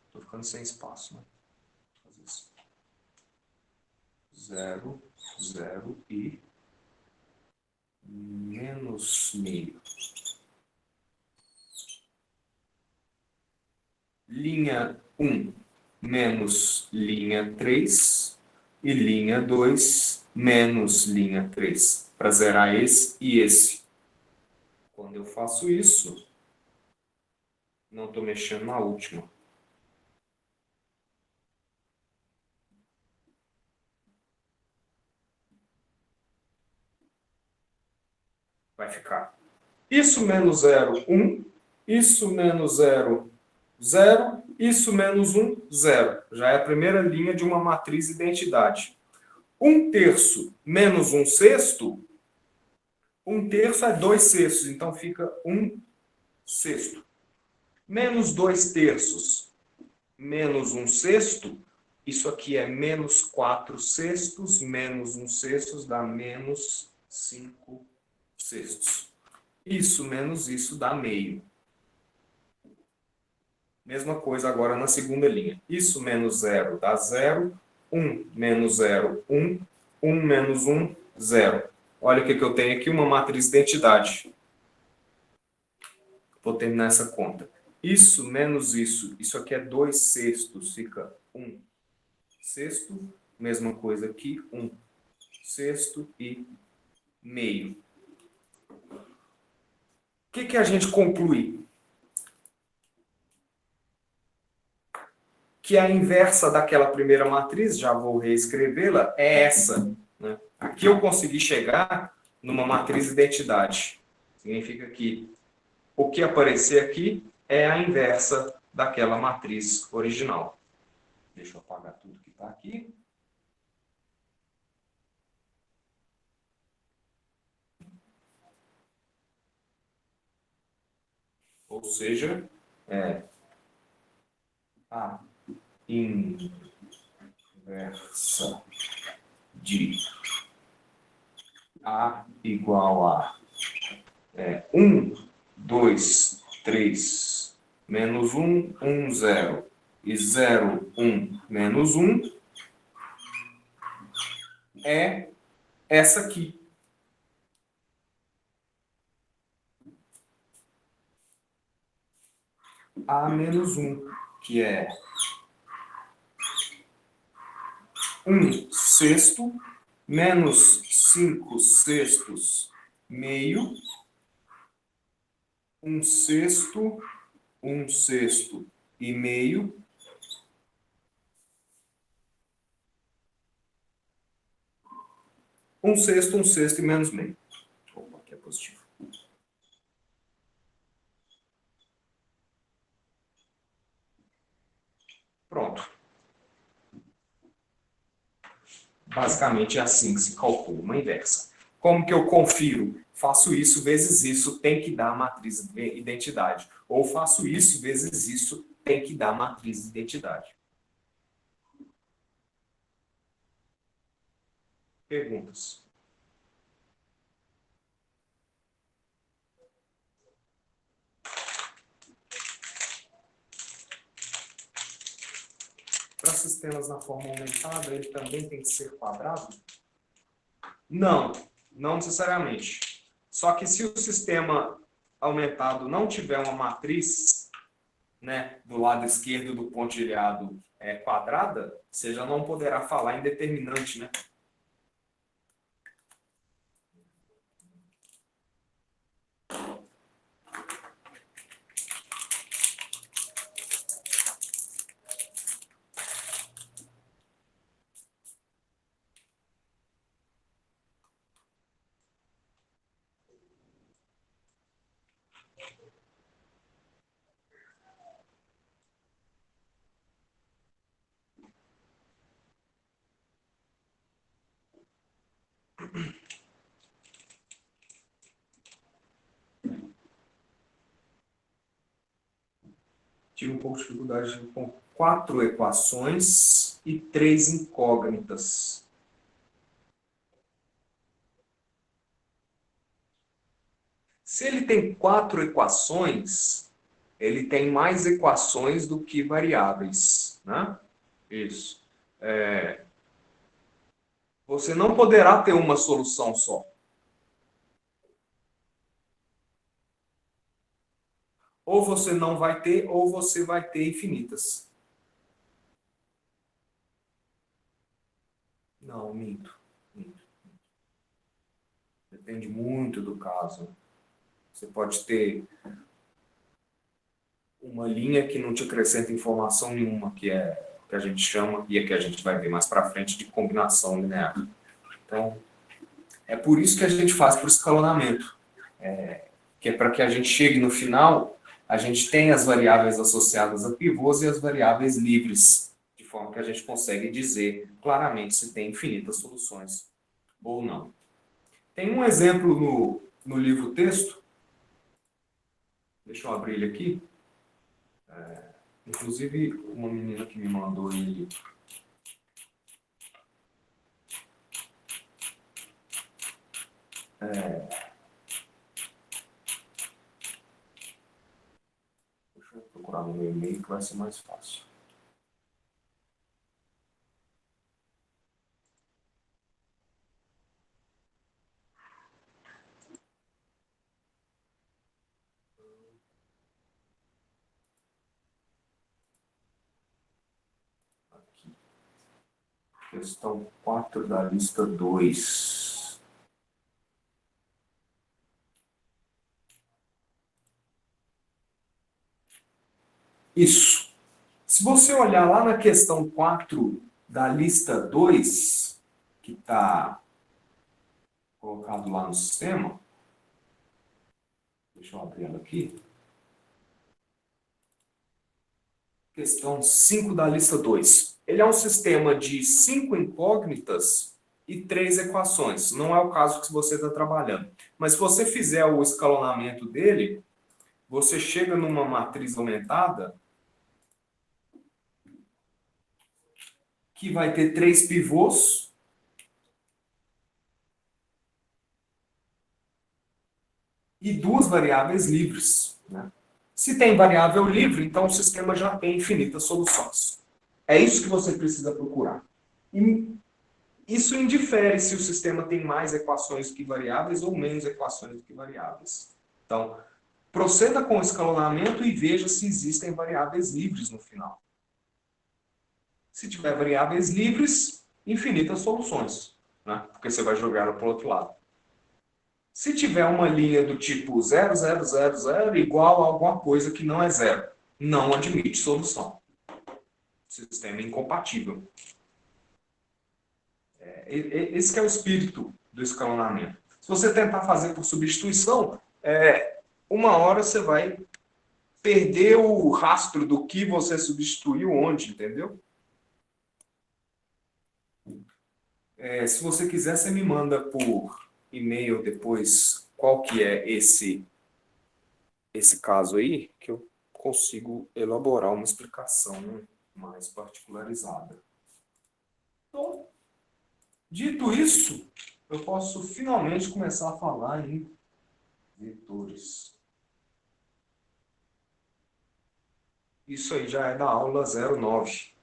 Estou ficando sem espaço, né? 0, 0 e menos meio. Linha 1 menos linha 3 e linha 2 menos linha 3, para zerar esse e esse. Quando eu faço isso, não estou mexendo na última. Vai ficar isso menos 0, 1. Isso menos 0, 0. Isso menos 1, 0. Já é a primeira linha de uma matriz identidade. 1 terço menos 1 sexto. 1 terço é 2 sextos, então fica 1 sexto. Menos 2 terços menos 1 sexto. Isso aqui é menos 4 sextos, menos 1 sexto dá menos 5 sextos. Isso menos isso dá meio. Mesma coisa agora na segunda linha. Isso menos 0 dá 0. 1 menos 0, 1. 1 menos 1, 0. Olha o que eu tenho aqui, uma matriz de identidade. Vou terminar essa conta. Isso menos isso aqui é 2 sextos, fica 1 sexto. Mesma coisa aqui, 1 sexto e meio. O que a gente conclui? que a inversa daquela primeira matriz, já vou reescrevê-la, é essa. Né? Aqui eu consegui chegar numa matriz identidade. Significa que o que aparecer aqui é a inversa daquela matriz original. Deixa eu apagar tudo que está aqui. Ou seja, a inversa de A igual a 1, 2, 3, menos 1, 1, 0 e 0, 1, menos 1 é essa aqui. A menos 1, que é 1 sexto menos 5 sextos meio, 1 sexto, 1 sexto e meio, 1 sexto, 1 sexto e menos meio. Opa, aqui é positivo. Pronto. Basicamente é assim que se calcula uma inversa. Como que eu confiro? Faço isso vezes isso, tem que dar a matriz de identidade. Ou faço isso vezes isso, tem que dar a matriz de identidade. Perguntas? Para sistemas na forma aumentada, ele também tem que ser quadrado? Não, não necessariamente. Só que se o sistema aumentado não tiver uma matriz, né, do lado esquerdo do pontilhado quadrada, você já não poderá falar em determinante, né? Tive um pouco de dificuldade com 4 equações e 3 incógnitas. Se ele tem 4 equações, ele tem mais equações do que variáveis, né? Isso. Você não poderá ter uma solução só. Ou você não vai ter, ou você vai ter infinitas. Não, minto. Minto. Depende muito do caso. Você pode ter uma linha que não te acrescenta informação nenhuma, que é o que a gente chama, e é que a gente vai ver mais para frente, de combinação linear. Então, é por isso que a gente faz por escalonamento. Que é para que a gente chegue no final, a gente tem as variáveis associadas a pivôs e as variáveis livres, de forma que a gente consegue dizer claramente se tem infinitas soluções ou não. Tem um exemplo no livro texto, deixa eu abrir ele aqui, inclusive uma menina que me mandou ele. Deixa eu procurar no meu e-mail que vai ser mais fácil. Aqui. Questão 4 da lista 2. Isso. Se você olhar lá na questão 4 da lista 2, que está colocado lá no sistema, deixa eu abrir ela aqui. Questão 5 da lista 2. Ele é um sistema de 5 incógnitas e 3 equações. Não é o caso que você está trabalhando. Mas se você fizer o escalonamento dele, você chega numa matriz aumentada que vai ter 3 pivôs e 2 variáveis livres, né? Se tem variável livre, então o sistema já tem infinitas soluções. É isso que você precisa procurar. E isso indifere se o sistema tem mais equações que variáveis ou menos equações que variáveis. Então, proceda com o escalonamento e veja se existem variáveis livres no final. Se tiver variáveis livres, infinitas soluções, né? Porque você vai jogar para o outro lado. Se tiver uma linha do tipo 0, 0, 0, 0 igual a alguma coisa que não é zero, não admite solução. Sistema incompatível. Esse que é o espírito do escalonamento. Se você tentar fazer por substituição, uma hora você vai perder o rastro do que você substituiu onde, entendeu? Se você quiser, você me manda por e-mail depois qual que é esse caso aí, que eu consigo elaborar uma explicação mais particularizada. Então, dito isso, eu posso finalmente começar a falar em vetores. Isso aí já é da aula 09.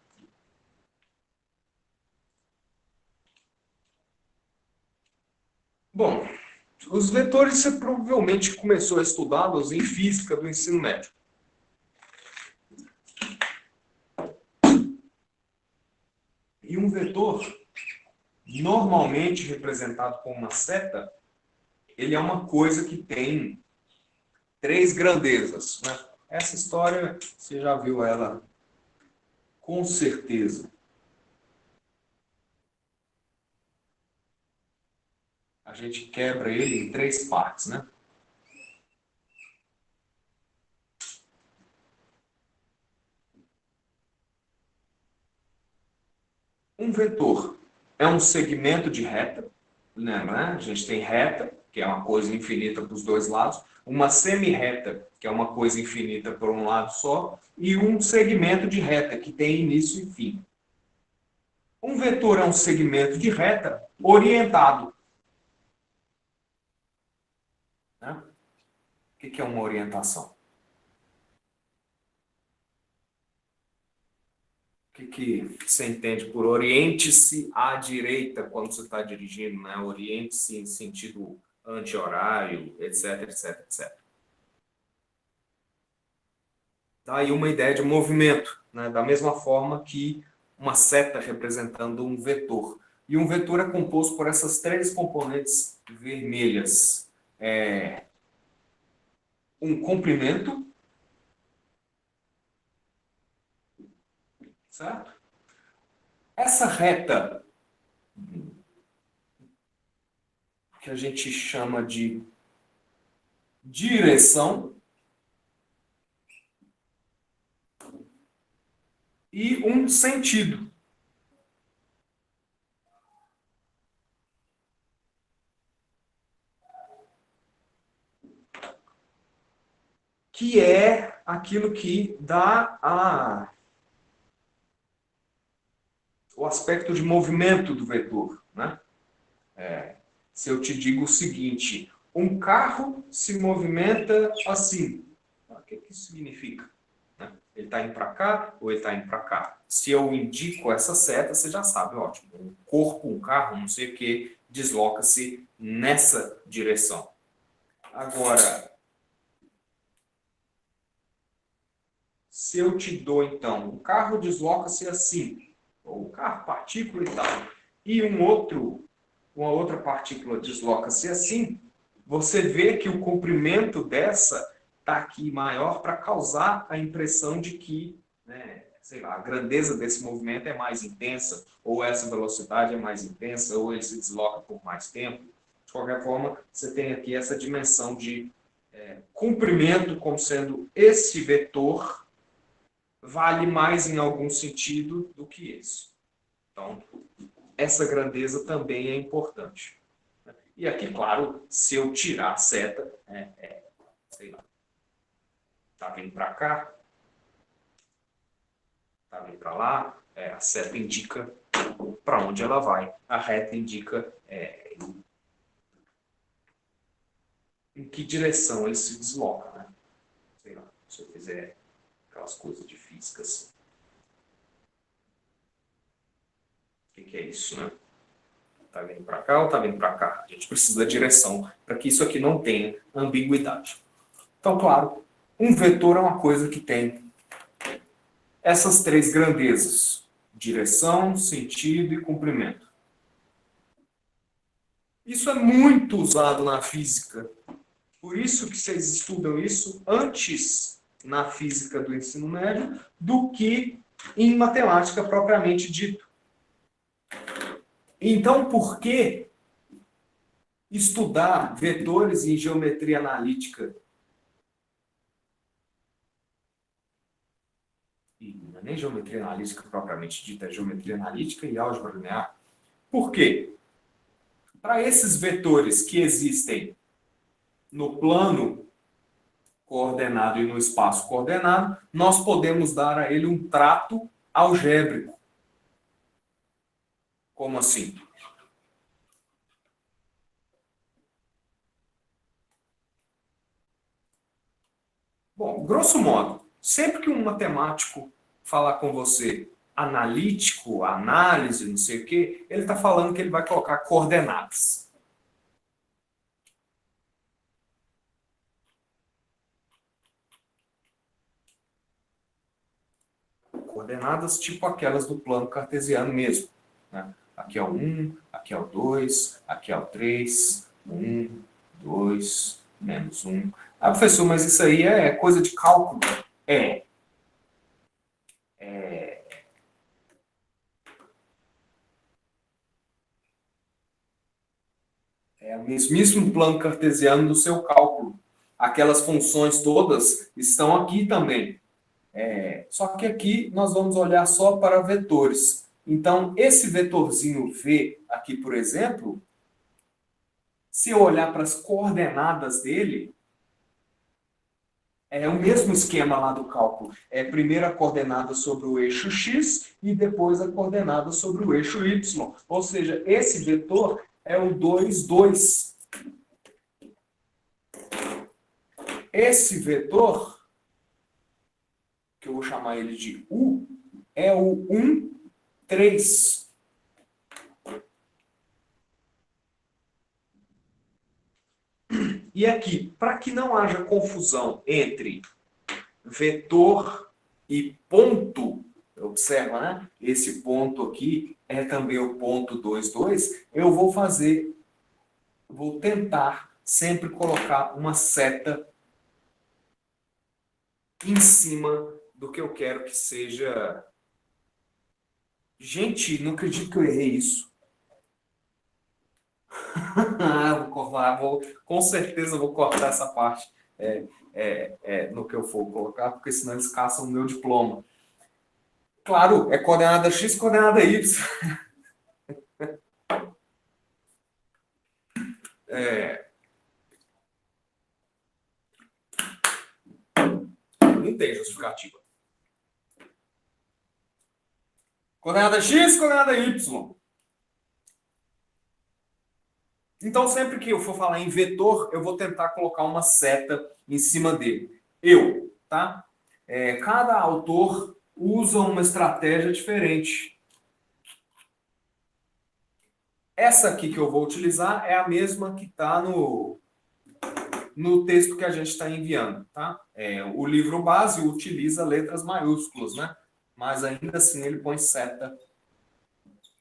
Bom, os vetores você provavelmente começou a estudá-los em física do ensino médio. E um vetor, normalmente representado com uma seta, ele é uma coisa que tem 3 grandezas, né? Essa história, você já viu ela com certeza. A gente quebra ele em 3 partes, né? Um vetor é um segmento de reta, né? A gente tem reta, que é uma coisa infinita para os dois lados, uma semi-reta, que é uma coisa infinita por um lado só, e um segmento de reta, que tem início e fim. Um vetor é um segmento de reta orientado. Né? O que é uma orientação? O que você entende por oriente-se à direita quando você está dirigindo, né? Oriente-se em sentido anti-horário, etc, etc, etc. Tá aí uma ideia de movimento, né? Da mesma forma que uma seta representando um vetor. E um vetor é composto por essas 3 componentes vermelhas. Um comprimento, certo? Essa reta, que a gente chama de direção, e um sentido. Que é aquilo que dá o aspecto de movimento do vetor, né? Se eu te digo o seguinte, um carro se movimenta assim, o que isso significa? Né? Ele está indo para cá ou ele está indo para cá? Se eu indico essa seta, você já sabe, ótimo, um corpo, um carro, não sei o que, desloca-se nessa direção. Agora, se eu te dou, então, o carro desloca-se assim, ou o carro, partícula e tal, e uma outra partícula desloca-se assim, você vê que o comprimento dessa está aqui maior para causar a impressão de que, né, sei lá, a grandeza desse movimento é mais intensa, ou essa velocidade é mais intensa, ou ele se desloca por mais tempo. De qualquer forma, você tem aqui essa dimensão de comprimento como sendo esse vetor vale mais em algum sentido do que esse. Então, essa grandeza também é importante. E aqui, claro, se eu tirar a seta, sei lá, tá vindo para cá, tá vindo para lá, a seta indica para onde ela vai, a reta indica em que direção ele se desloca, né? Sei lá, se eu fizer aquelas coisas de física assim. O que é isso, né? Tá vindo para cá ou tá vindo para cá? A gente precisa da direção para que isso aqui não tenha ambiguidade. Então, claro, um vetor é uma coisa que tem essas três grandezas: direção, sentido e comprimento. Isso é muito usado na física. Por isso que vocês estudam isso antes na física do ensino médio do que em matemática propriamente dito. Então, por que estudar vetores em geometria analítica? E não é nem geometria analítica propriamente dita, é geometria analítica e álgebra linear. Por quê? Para esses vetores que existem no plano coordenado e no espaço coordenado, nós podemos dar a ele um trato algébrico. Como assim? Bom, grosso modo, sempre que um matemático falar com você analítico, análise, não sei o quê, ele está falando que ele vai colocar coordenadas. Coordenadas tipo aquelas do plano cartesiano mesmo, né? Aqui é o 1, aqui é o 2, aqui é o 3, 1, 2, menos 1. Ah, professor, mas isso aí é coisa de cálculo. É. É o mesmíssimo plano cartesiano do seu cálculo. Aquelas funções todas estão aqui também. Só que aqui nós vamos olhar só para vetores. Então, esse vetorzinho V aqui, por exemplo, se eu olhar para as coordenadas dele, é o mesmo esquema lá do cálculo. É primeiro a coordenada sobre o eixo x e depois a coordenada sobre o eixo y. Ou seja, esse vetor é o 2, 2. Esse vetor, que eu vou chamar ele de U, é o 1, 3. E aqui, para que não haja confusão entre vetor e ponto, observa, né? Esse ponto aqui é também o ponto 2, 2. Eu vou tentar sempre colocar uma seta em cima do que eu quero que seja. Gente, não acredito que eu errei isso. Com certeza vou cortar essa parte no que eu for colocar, porque senão eles caçam o meu diploma. Claro, é coordenada x, coordenada y. Não tem justificativa. Coordenada x, coordenada y. Então, sempre que eu for falar em vetor, eu vou tentar colocar uma seta em cima dele. Tá? Cada autor usa uma estratégia diferente. Essa aqui que eu vou utilizar é a mesma que está no texto que a gente está enviando. Tá? O livro base utiliza letras maiúsculas, né? Mas ainda assim ele põe seta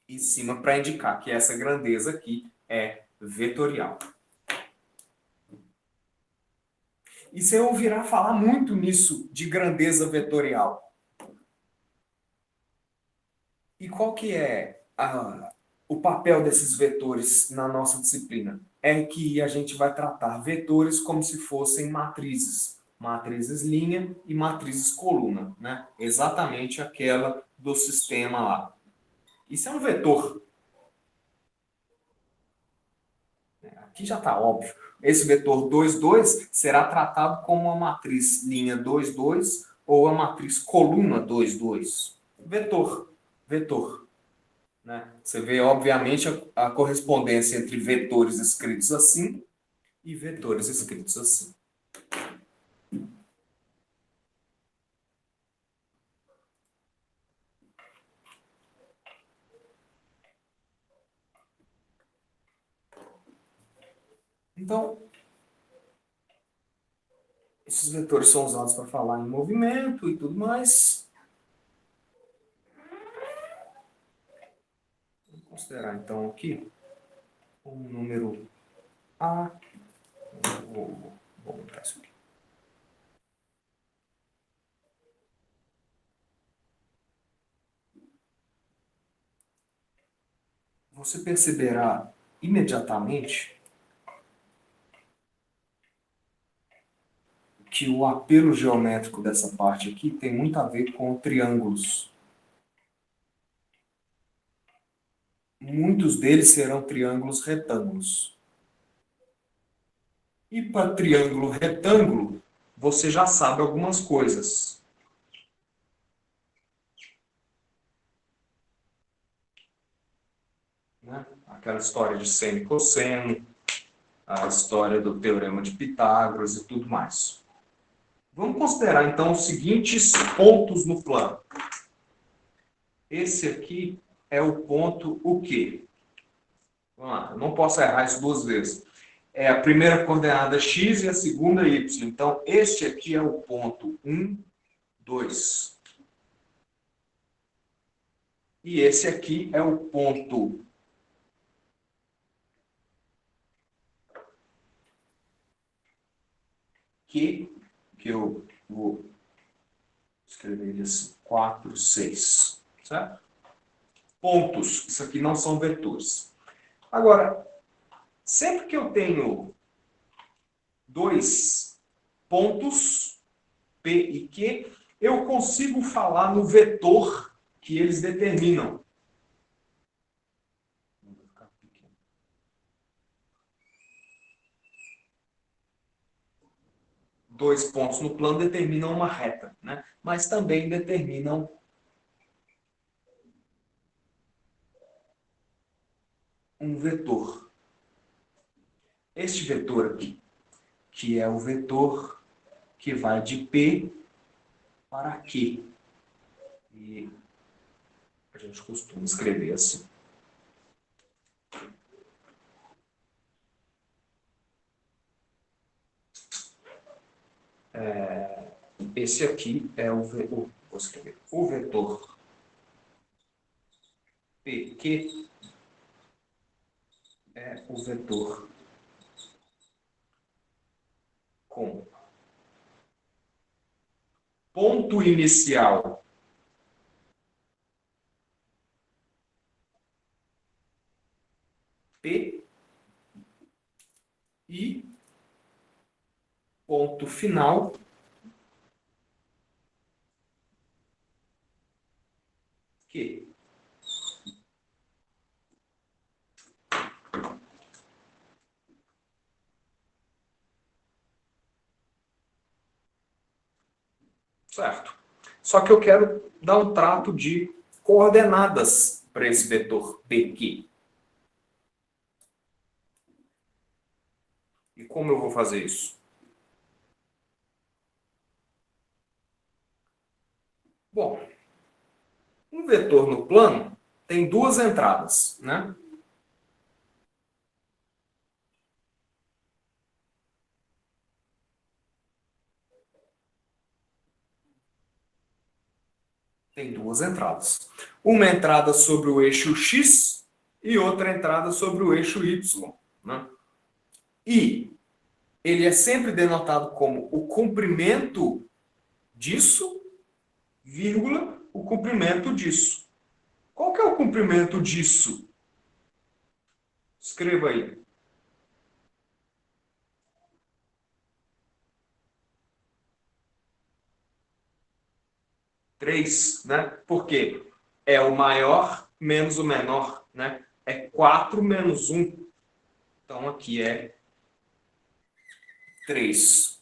em cima para indicar que essa grandeza aqui é vetorial. E você ouvirá falar muito nisso de grandeza vetorial. E qual que é o papel desses vetores na nossa disciplina? É que a gente vai tratar vetores como se fossem matrizes. Matrizes linha e matrizes coluna, né? Exatamente aquela do sistema lá. Isso é um vetor. Aqui já está óbvio. Esse vetor 2, 2 será tratado como uma matriz linha 2, 2 ou a matriz coluna 2, 2. Vetor. Vetor. Né? Você vê, obviamente, a correspondência entre vetores escritos assim e vetores escritos assim. Então, esses vetores são usados para falar em movimento e tudo mais. Vamos considerar, então, aqui um número A. Vou botar isso aqui. Você perceberá imediatamente que o apelo geométrico dessa parte aqui tem muito a ver com triângulos. Muitos deles serão triângulos retângulos. E para triângulo retângulo, você já sabe algumas coisas. Né? Aquela história de seno e cosseno, a história do teorema de Pitágoras e tudo mais. Vamos considerar, então, os seguintes pontos no plano. Esse aqui é o ponto o quê? Vamos lá, eu não posso errar isso duas vezes. É a primeira coordenada x e a segunda y. Então, este aqui é o ponto 1, 2. E esse aqui é o ponto Q, que eu vou escrever ele assim, 4, 6. Certo? Pontos. Isso aqui não são vetores. Agora, sempre que eu tenho dois pontos, P e Q, eu consigo falar no vetor que eles determinam. Dois pontos no plano determinam uma reta, né? Mas também determinam um vetor. Este vetor aqui, que é o vetor que vai de P para Q. E a gente costuma escrever assim. Esse aqui é vou escrever, o vetor PQ é o vetor com ponto inicial P e ponto final Q. Certo? Só que eu quero dar um trato de coordenadas para esse vetor PQ. E como eu vou fazer isso? Bom, um vetor no plano tem duas entradas, né? Tem duas entradas. Uma entrada sobre o eixo X e outra entrada sobre o eixo Y. Né? E ele é sempre denotado como o comprimento disso, vírgula, o comprimento disso. Qual que é o comprimento disso? Escreva aí. 3, né? Por quê? É o maior menos o menor, né? É 4 menos 1. Então, aqui é 3.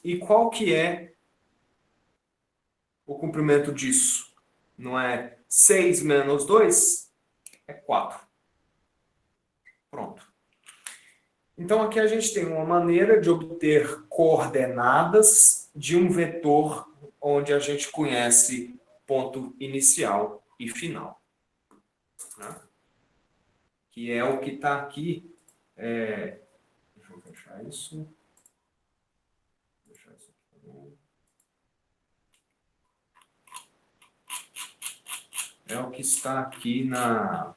E qual que é o comprimento disso? Não é 6 menos 2? É 4. Pronto. Então, aqui a gente tem uma maneira de obter coordenadas de um vetor onde a gente conhece ponto inicial e final, né? Que é o que está aqui. Deixa eu fechar isso. Deixar isso aqui também. É o que está aqui na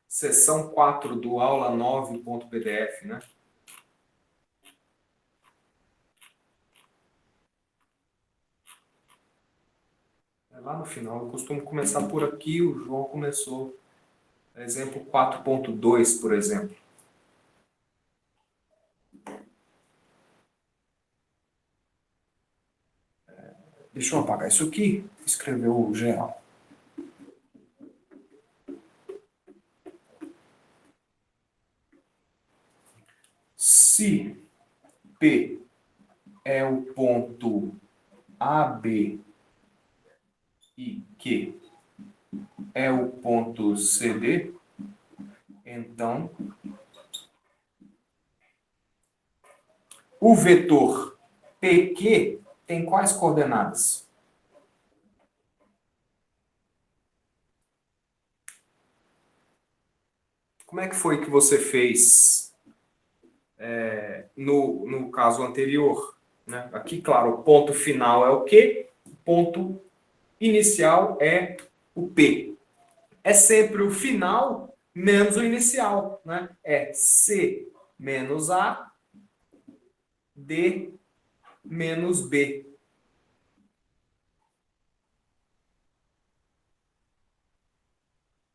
seção 4 do aula 9.pdf, né? É lá no final. Eu costumo começar por aqui, o João começou. Exemplo 4.2, por exemplo. Deixa eu apagar isso aqui. Escreveu o geral. Se P é o ponto AB e Q é o ponto CD, então o vetor PQ tem quais coordenadas? Como é que foi que você fez no caso anterior? Né? Aqui, claro, o ponto final é o Q, o ponto inicial é o P. É sempre o final menos o inicial. Né? É C menos A, D menos B.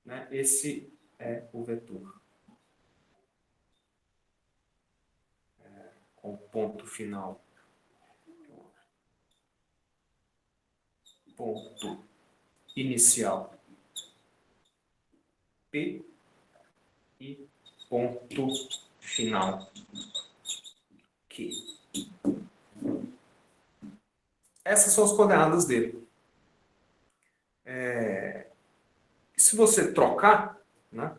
Né? Esse é o vetor. Com ponto final. Ponto inicial P e ponto final Q. Essas são as coordenadas dele. Se você trocar, né,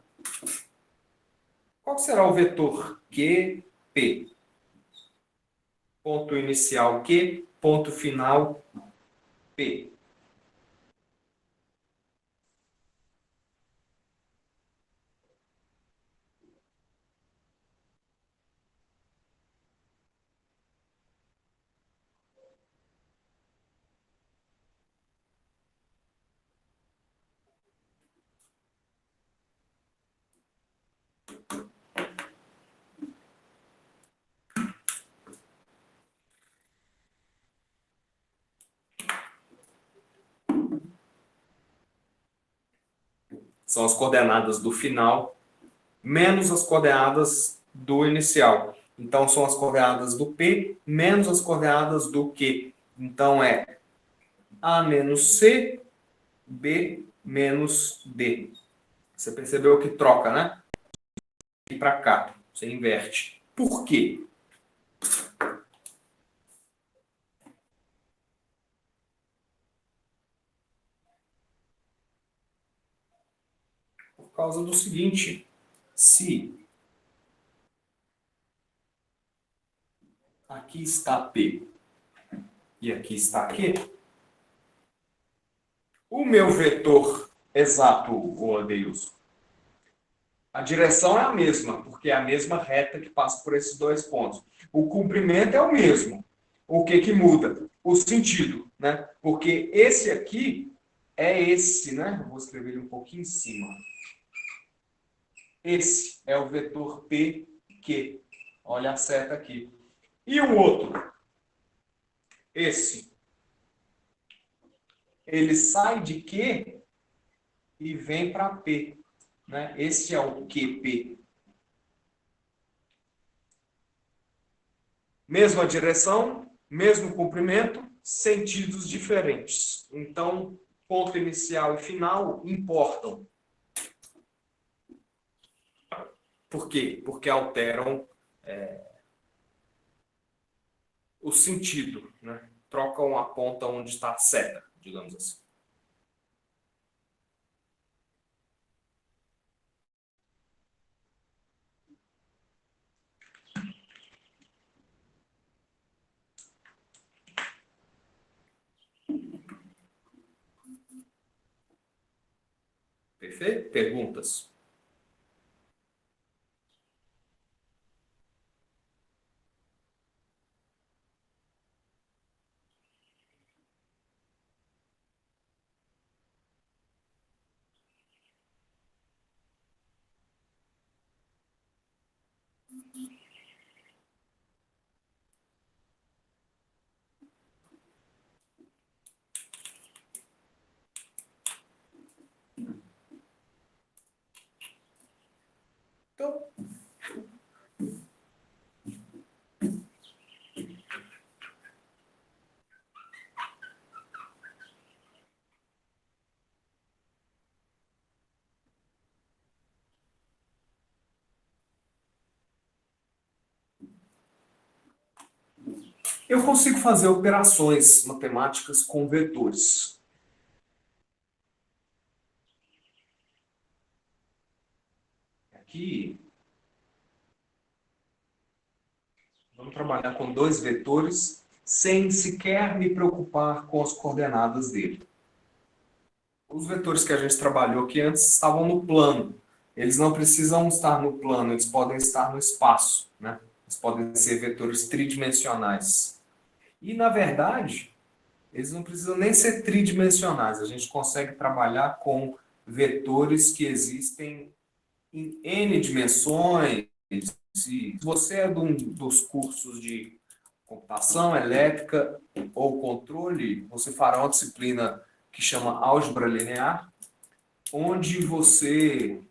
qual será o vetor QP? Ponto inicial Q, ponto final P. São as coordenadas do final menos as coordenadas do inicial. Então, são as coordenadas do P menos as coordenadas do Q. Então, é A menos C, B menos D. Você percebeu que troca, né? E para cá, você inverte. Por quê? Por causa do seguinte, se aqui está P e aqui está Q, o meu vetor exato, o Adeilson, a direção é a mesma, porque é a mesma reta que passa por esses dois pontos. O comprimento é o mesmo. O que que muda? O sentido, né? Porque esse aqui é esse, né? Eu vou escrever ele um pouquinho em cima. Esse é o vetor PQ. Olha a seta aqui. E o outro? Esse ele sai de Q e vem para P. Né? Esse é o QP. Mesma direção, mesmo comprimento, sentidos diferentes. Então, ponto inicial e final importam. Por quê? Porque alteram o sentido, né? Trocam a ponta onde está a seta, digamos assim. Perfeito? Perguntas? Então, eu consigo fazer operações matemáticas com vetores. Aqui, vamos trabalhar com dois vetores sem sequer me preocupar com as coordenadas dele. Os vetores que a gente trabalhou aqui antes estavam no plano. Eles não precisam estar no plano, eles podem estar no espaço, né? Eles podem ser vetores tridimensionais. E, na verdade, eles não precisam nem ser tridimensionais. A gente consegue trabalhar com vetores que existem em N dimensões. Se você é dos cursos de computação elétrica ou controle, você fará uma disciplina que chama álgebra linear, onde você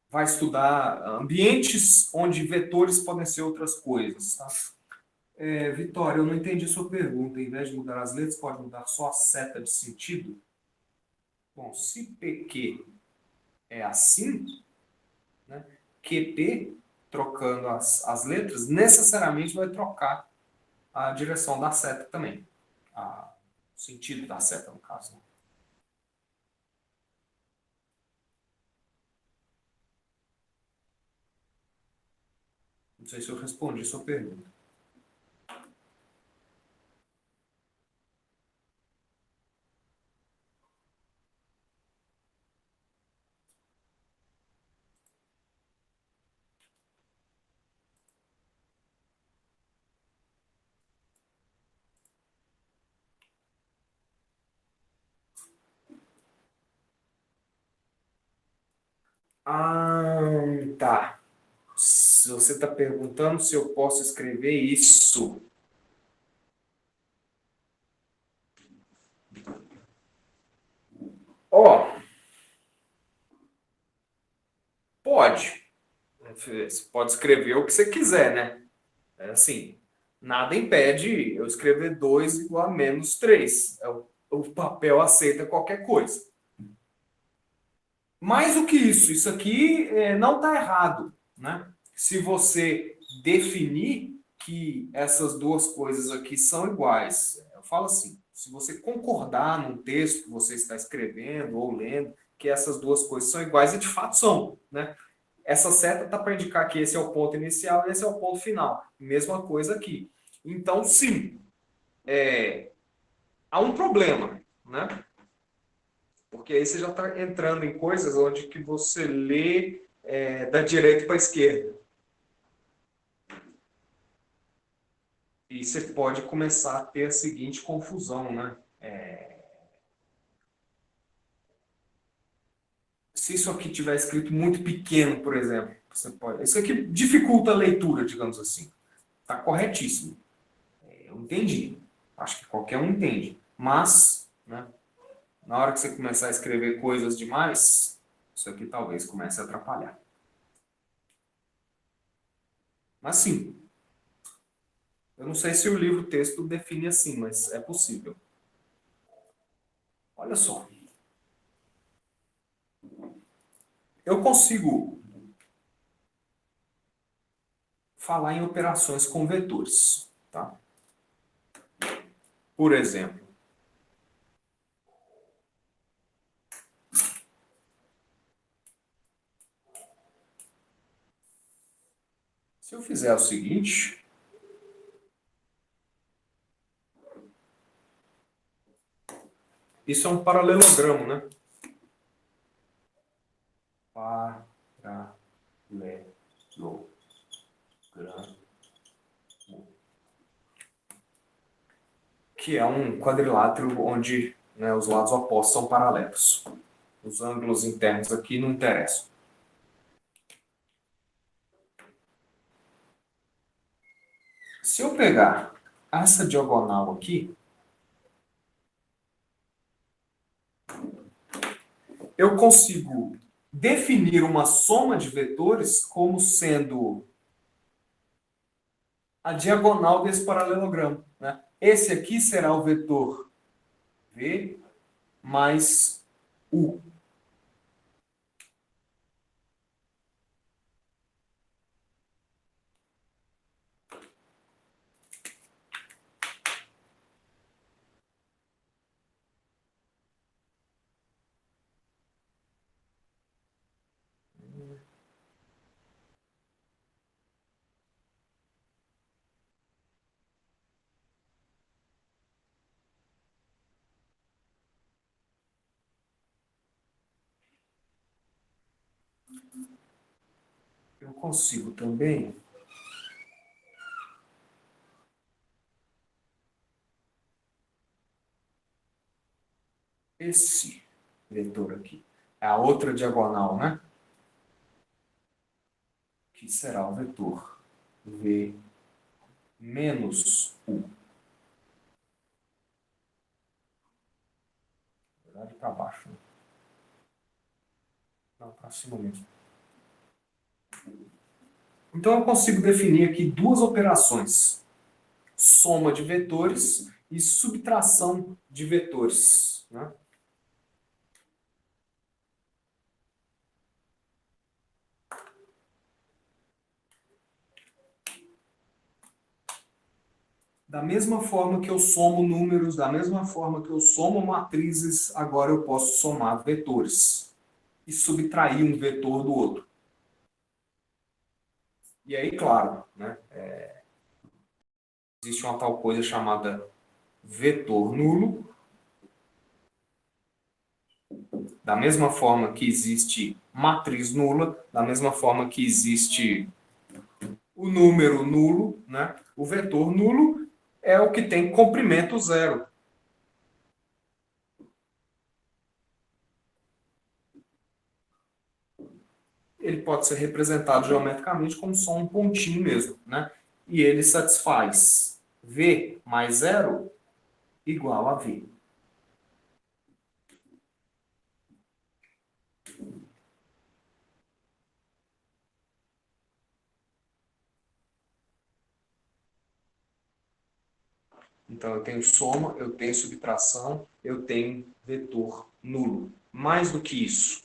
vai estudar ambientes onde vetores podem ser outras coisas. Tá? Vitória, eu não entendi a sua pergunta. Em vez de mudar as letras, pode mudar só a seta de sentido? Bom, se PQ é assim, né, QP, trocando as letras, necessariamente vai trocar a direção da seta também. O sentido da seta, no caso. Né? Não sei se eu respondi a sua pergunta. Ah, tá. Se você está perguntando se eu posso escrever isso. Ó, pode. Você pode escrever o que você quiser, né? É assim, nada impede eu escrever 2 igual a menos 3. O papel aceita qualquer coisa. Mais do que isso aqui não está errado, né? Se você definir que essas duas coisas aqui são iguais, eu falo assim, se você concordar num texto que você está escrevendo ou lendo que essas duas coisas são iguais, e de fato são, né? Essa seta está para indicar que esse é o ponto inicial e esse é o ponto final. Mesma coisa aqui. Então, sim, há um problema, né? Porque aí você já está entrando em coisas onde que você lê da direita para a esquerda. E você pode começar a ter a seguinte confusão, né? Se isso aqui tiver escrito muito pequeno, por exemplo, isso aqui dificulta a leitura, digamos assim. Está corretíssimo. Eu entendi. Acho que qualquer um entende. Mas, né, na hora que você começar a escrever coisas demais, isso aqui talvez comece a atrapalhar. Mas sim, eu não sei se o livro-texto define assim, mas é possível. Olha só. Eu consigo falar em operações com vetores, tá? Por exemplo, se eu fizer o seguinte, isso é um paralelogramo, né? Paralelogramo. Que é um quadrilátero onde, né, os lados opostos são paralelos. Os ângulos internos aqui não interessam. Se eu pegar essa diagonal aqui, eu consigo definir uma soma de vetores como sendo a diagonal desse paralelogramo, né? Esse aqui será o vetor V mais U. Eu consigo também esse vetor aqui. É a outra diagonal, né? Que será o vetor V menos U. Na verdade, para baixo. Né? Não, para cima mesmo. Então, eu consigo definir aqui duas operações. Soma de vetores e subtração de vetores. Né? Da mesma forma que eu somo números, da mesma forma que eu somo matrizes, agora eu posso somar vetores e subtrair um vetor do outro. E aí, claro, né, existe uma tal coisa chamada vetor nulo. Da mesma forma que existe matriz nula, da mesma forma que existe o número nulo, né, o vetor nulo é o que tem comprimento zero. Ele pode ser representado geometricamente como só um pontinho mesmo, né? E ele satisfaz V mais zero igual a V. Então, eu tenho soma, eu tenho subtração, eu tenho vetor nulo. Mais do que isso,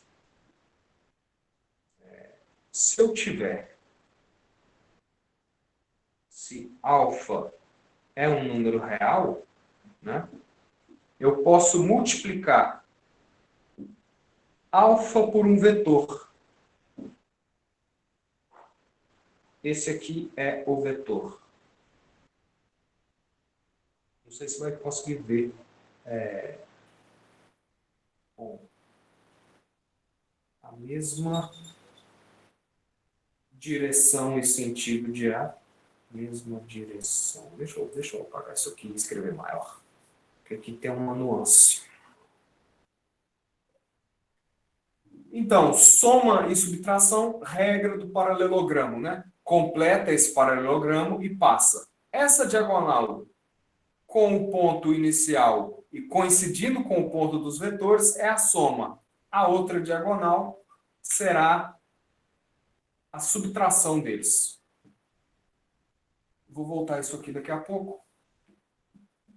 se eu tiver, se alfa é um número real, né, eu posso multiplicar alfa por um vetor. Esse aqui é o vetor. Não sei se vai conseguir ver. Bom, a mesma direção e sentido de A. Mesma direção. Deixa eu apagar isso aqui e escrever maior. Porque aqui tem uma nuance. Então, soma e subtração, regra do paralelogramo, né? Completa esse paralelogramo e passa. Essa diagonal com o ponto inicial e coincidindo com o ponto dos vetores é a soma. A outra diagonal será a subtração deles. Vou voltar isso aqui daqui a pouco.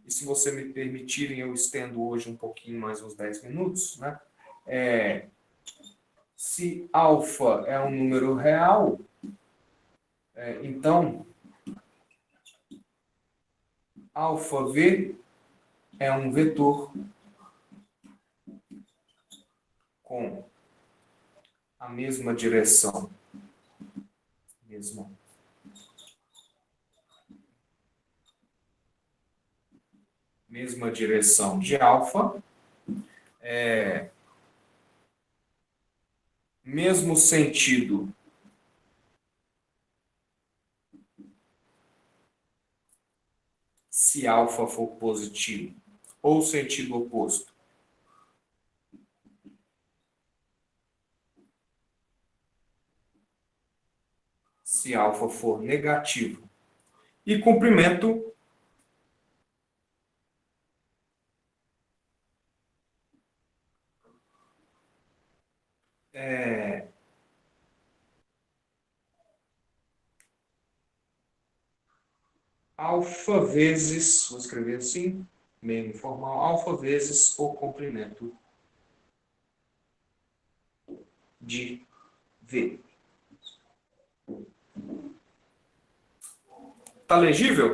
E se você me permitirem, eu estendo hoje um pouquinho mais uns 10 minutos, né? Se alfa é um número real, então alfa v é um vetor com a mesma direção. Mesma direção de alfa. Mesmo sentido se alfa for positivo, ou sentido oposto. Se alfa for negativo. E comprimento alfa vezes, vou escrever assim, meio informal, alfa vezes o comprimento de V. Tá legível?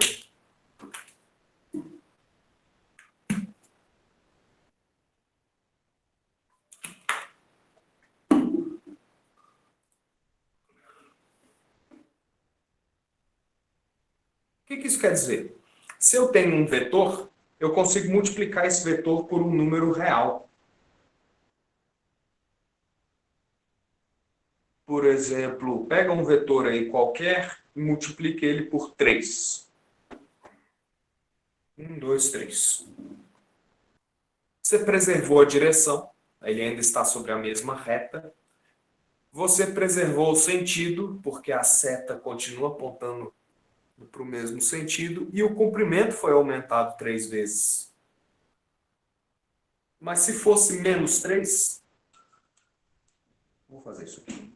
O que isso quer dizer? Se eu tenho um vetor, eu consigo multiplicar esse vetor por um número real. Por exemplo, pega um vetor aí qualquer e multiplica ele por 3. 1, 2, 3. Você preservou a direção, ele ainda está sobre a mesma reta. Você preservou o sentido, porque a seta continua apontando para o mesmo sentido, e o comprimento foi aumentado 3 vezes. Mas se fosse menos 3, vou fazer isso aqui.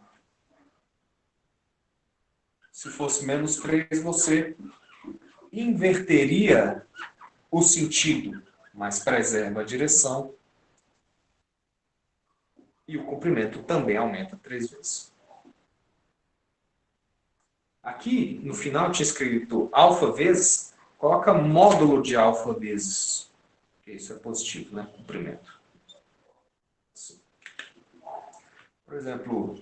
Se fosse menos 3, você inverteria o sentido, mas preserva a direção, e o comprimento também aumenta 3 vezes. Aqui, no final, tinha escrito alfa vezes, coloca módulo de alfa vezes. Isso é positivo, né? Comprimento. Assim. Por exemplo,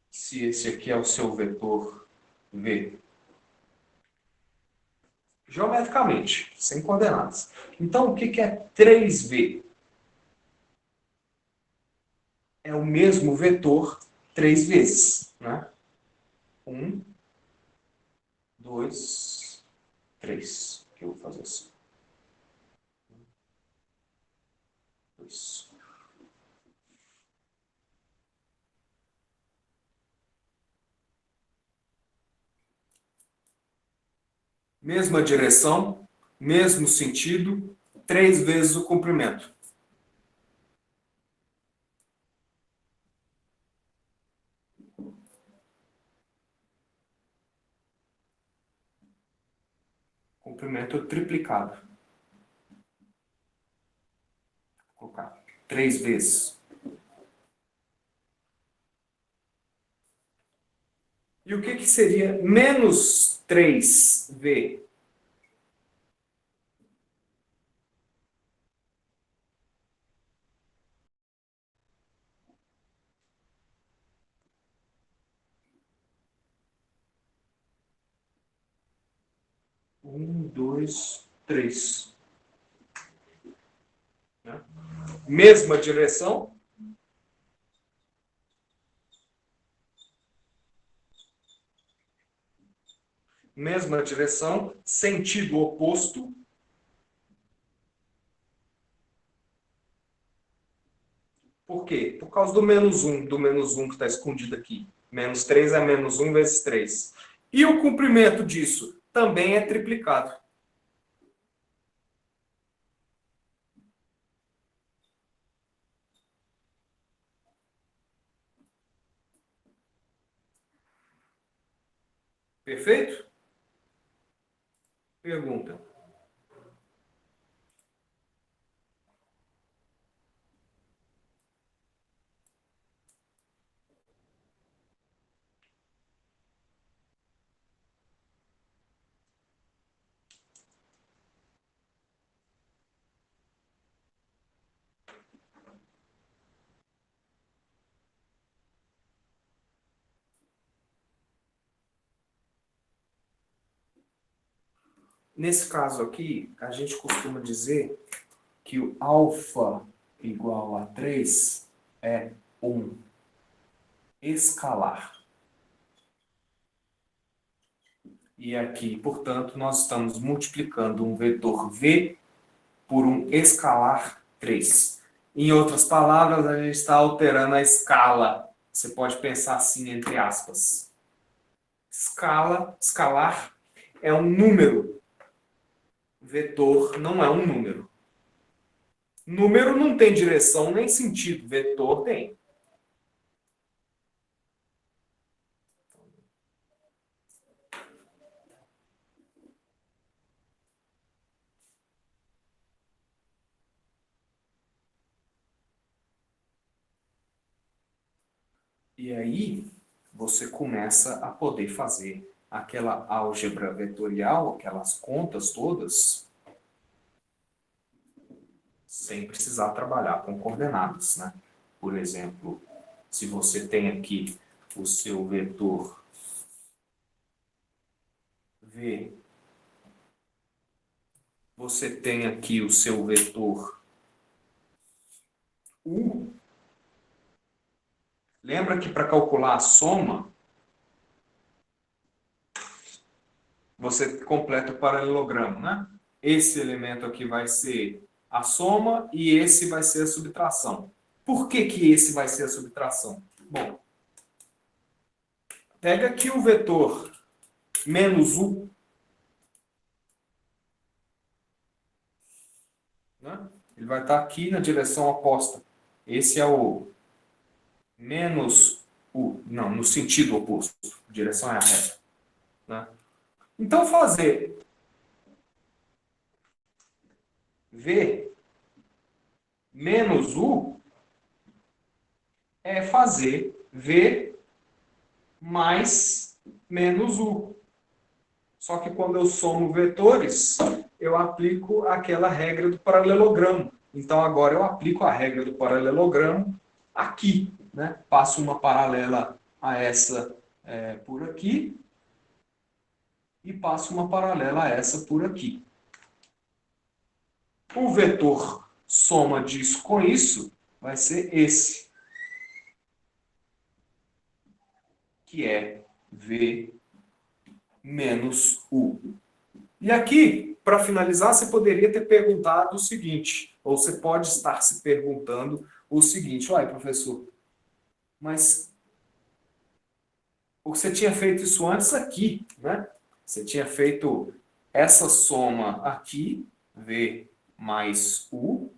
se esse aqui é o seu vetor V, geometricamente, sem coordenadas. Então, o que é 3V? É o mesmo vetor 3 vezes, né? 1, 2, 3. Que eu vou fazer assim. 2. Mesma direção, mesmo sentido, 3 vezes o comprimento. Comprimento triplicado. Vou colocar 3 vezes. E o que seria menos 3V? Um, dois, três. Mesma direção. Mesma direção, sentido oposto. Por quê? Por causa do menos 1 que está escondido aqui. Menos 3 é menos 1 vezes 3. E o comprimento disso? também é triplicado. Perfeito? Pergunta. Nesse caso aqui, a gente costuma dizer que o alfa igual a 3 é um escalar. E aqui, portanto, nós estamos multiplicando um vetor v por um escalar 3. Em outras palavras, a gente está alterando a escala. Você pode pensar assim, entre aspas. Escalar, é um número. Vetor não é um número. Número não tem direção nem sentido. Vetor tem. E aí, você começa a poder fazer aquela álgebra vetorial, aquelas contas todas, sem precisar trabalhar com coordenadas, né? Por exemplo, se você tem aqui o seu vetor v, você tem aqui o seu vetor u. Lembra que para calcular a soma, você completa o paralelogramo, né? Esse elemento aqui vai ser a soma e esse vai ser a subtração. Por que que esse vai ser a subtração? Bom, pega aqui o vetor menos u, né? Ele vai estar aqui na direção oposta. Esse é o menos u, não, no sentido oposto. A direção é a reta, né? Então, fazer v menos u é fazer v mais menos u. Só que quando eu somo vetores, eu aplico aquela regra do paralelogramo. Então agora eu aplico a regra do paralelogramo aqui, né? Passo uma paralela a essa por aqui e passo uma paralela a essa por aqui. O vetor soma disso com isso vai ser esse, que é v menos u. E aqui, para finalizar, você poderia ter perguntado o seguinte, ou você pode estar se perguntando o seguinte: olha, professor, mas você tinha feito isso antes aqui, né? Você tinha feito essa soma aqui, v mais u,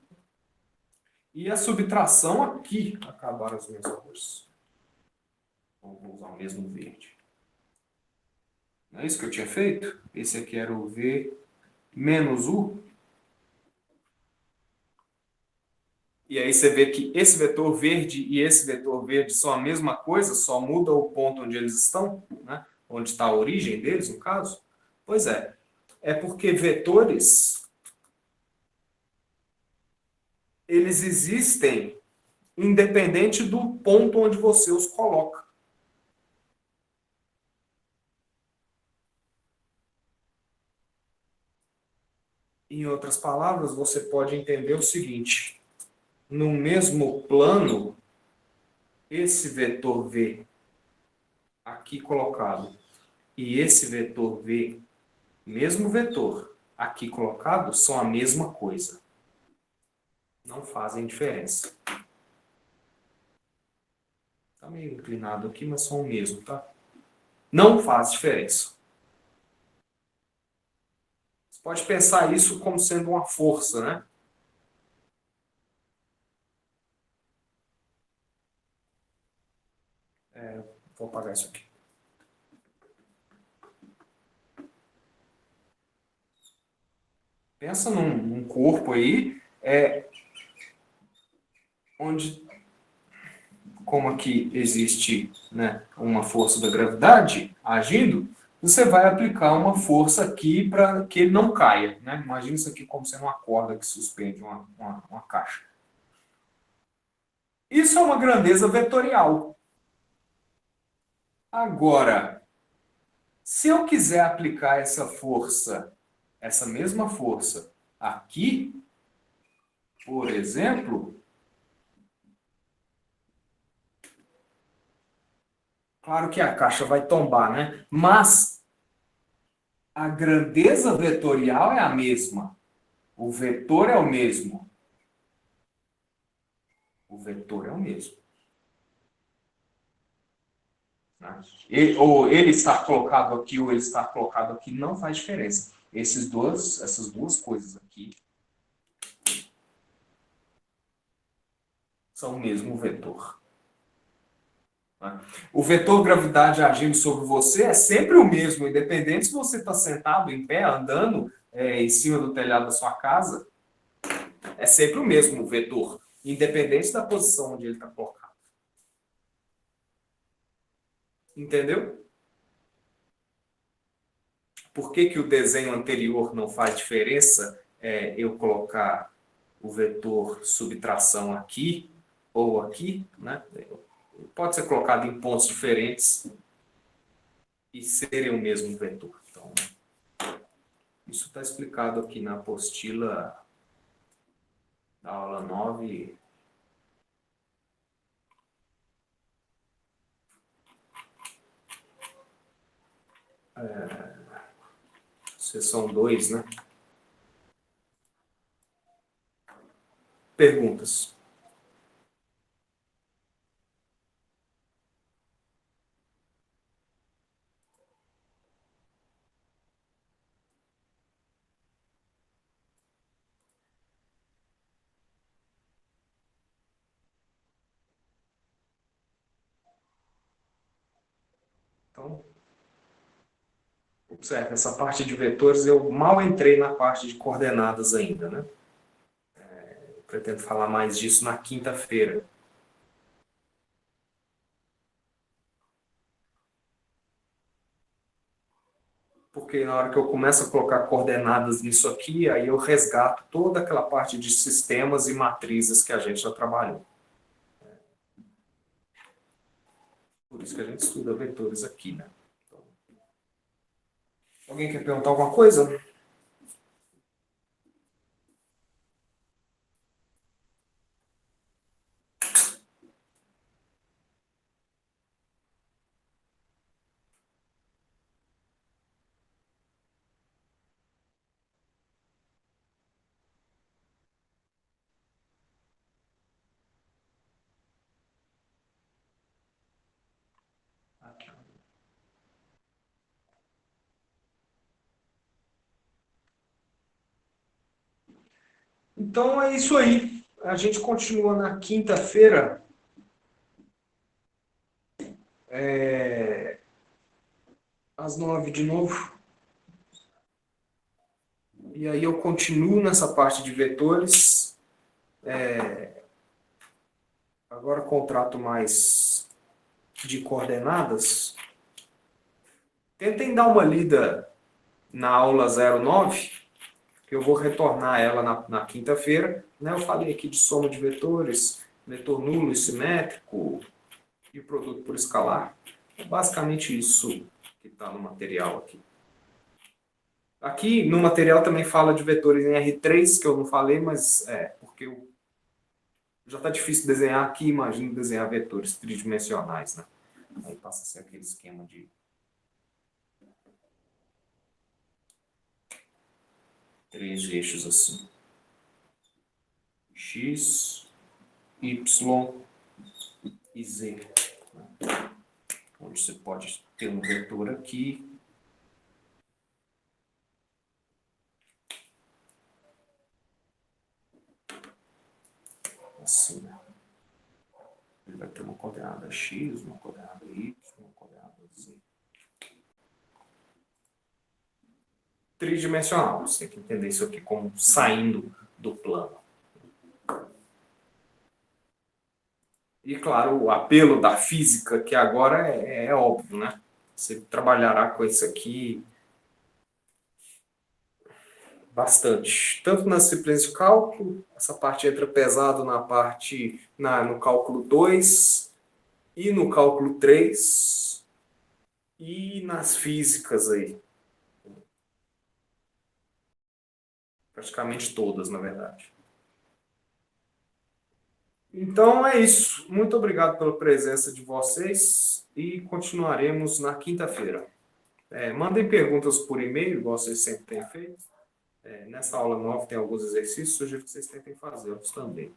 e a subtração aqui. Acabaram as minhas cores. Vou usar o mesmo verde. Não é isso que eu tinha feito? Esse aqui era o v menos u. E aí você vê que esse vetor verde e esse vetor verde são a mesma coisa, só muda o ponto onde eles estão, né? Onde está a origem deles, no caso. Pois é porque vetores, eles existem independente do ponto onde você os coloca. Em outras palavras, você pode entender o seguinte: no mesmo plano, esse vetor v aqui colocado e esse vetor v, mesmo vetor aqui colocado, são a mesma coisa. Não fazem diferença. Está meio inclinado aqui, mas são o mesmo, tá? Não faz diferença. pode pensar isso como sendo uma força, né? Vou apagar isso aqui. Pensa num corpo aí, onde, como aqui existe, né, uma força da gravidade agindo, você vai aplicar uma força aqui para que ele não caia, né? Imagina isso aqui como sendo uma corda que suspende uma caixa. Isso é uma grandeza vetorial. Agora, se eu quiser aplicar essa força, essa mesma força aqui, por exemplo, claro que a caixa vai tombar, né? Mas a grandeza vetorial é a mesma. O vetor é o mesmo. O vetor é o mesmo. Né? Ou ele estar colocado aqui ou ele estar colocado aqui não faz diferença. Essas duas coisas aqui são o mesmo vetor. Né? O vetor gravidade agindo sobre você é sempre o mesmo, independente se você está sentado, em pé, andando em cima do telhado da sua casa, é sempre o mesmo vetor, independente da posição onde ele está colocado. Entendeu? Por que que o desenho anterior não faz diferença eu colocar o vetor subtração aqui ou aqui, né? Pode ser colocado em pontos diferentes e serem o mesmo vetor. Então, isso está explicado aqui na apostila da aula 9. Seção 2, né? Perguntas. Então, observe, essa parte de vetores eu mal entrei na parte de coordenadas ainda, né? Eu pretendo falar mais disso na quinta-feira. Porque na hora que eu começo a colocar coordenadas nisso aqui, aí eu resgato toda aquela parte de sistemas e matrizes que a gente já trabalhou. Por isso que a gente estuda vetores aqui, né? Então, alguém quer perguntar alguma coisa? Então é isso aí. A gente continua na quinta-feira. Às 9 de novo. E aí eu continuo nessa parte de vetores. Agora contrato mais de coordenadas. Tentem dar uma lida na aula 09, que eu vou retornar ela na quinta-feira. Né? Eu falei aqui de soma de vetores, vetor nulo e simétrico e produto por escalar. É basicamente isso que está no material aqui. Aqui no material também fala de vetores em R3, que eu não falei, mas porque já está difícil desenhar aqui, imagino desenhar vetores tridimensionais, né? Aí passa a ser aquele esquema de três eixos assim. X, Y e Z. Onde você pode ter um vetor aqui assim, né? Ele vai ter uma coordenada x, uma coordenada y, uma coordenada z. Tridimensional. Você tem que entender isso aqui como saindo do plano. E, claro, o apelo da física, que agora é óbvio, né? Você trabalhará com isso aqui bastante. Tanto nas disciplinas de cálculo, essa parte entra pesado no cálculo 2 e no cálculo 3 e nas físicas aí. Praticamente todas, na verdade. Então é isso. Muito obrigado pela presença de vocês e continuaremos na quinta-feira. Mandem perguntas por e-mail, igual vocês sempre têm feito. Nessa aula nova tem alguns exercícios, sugiro que vocês tentem fazê-los também.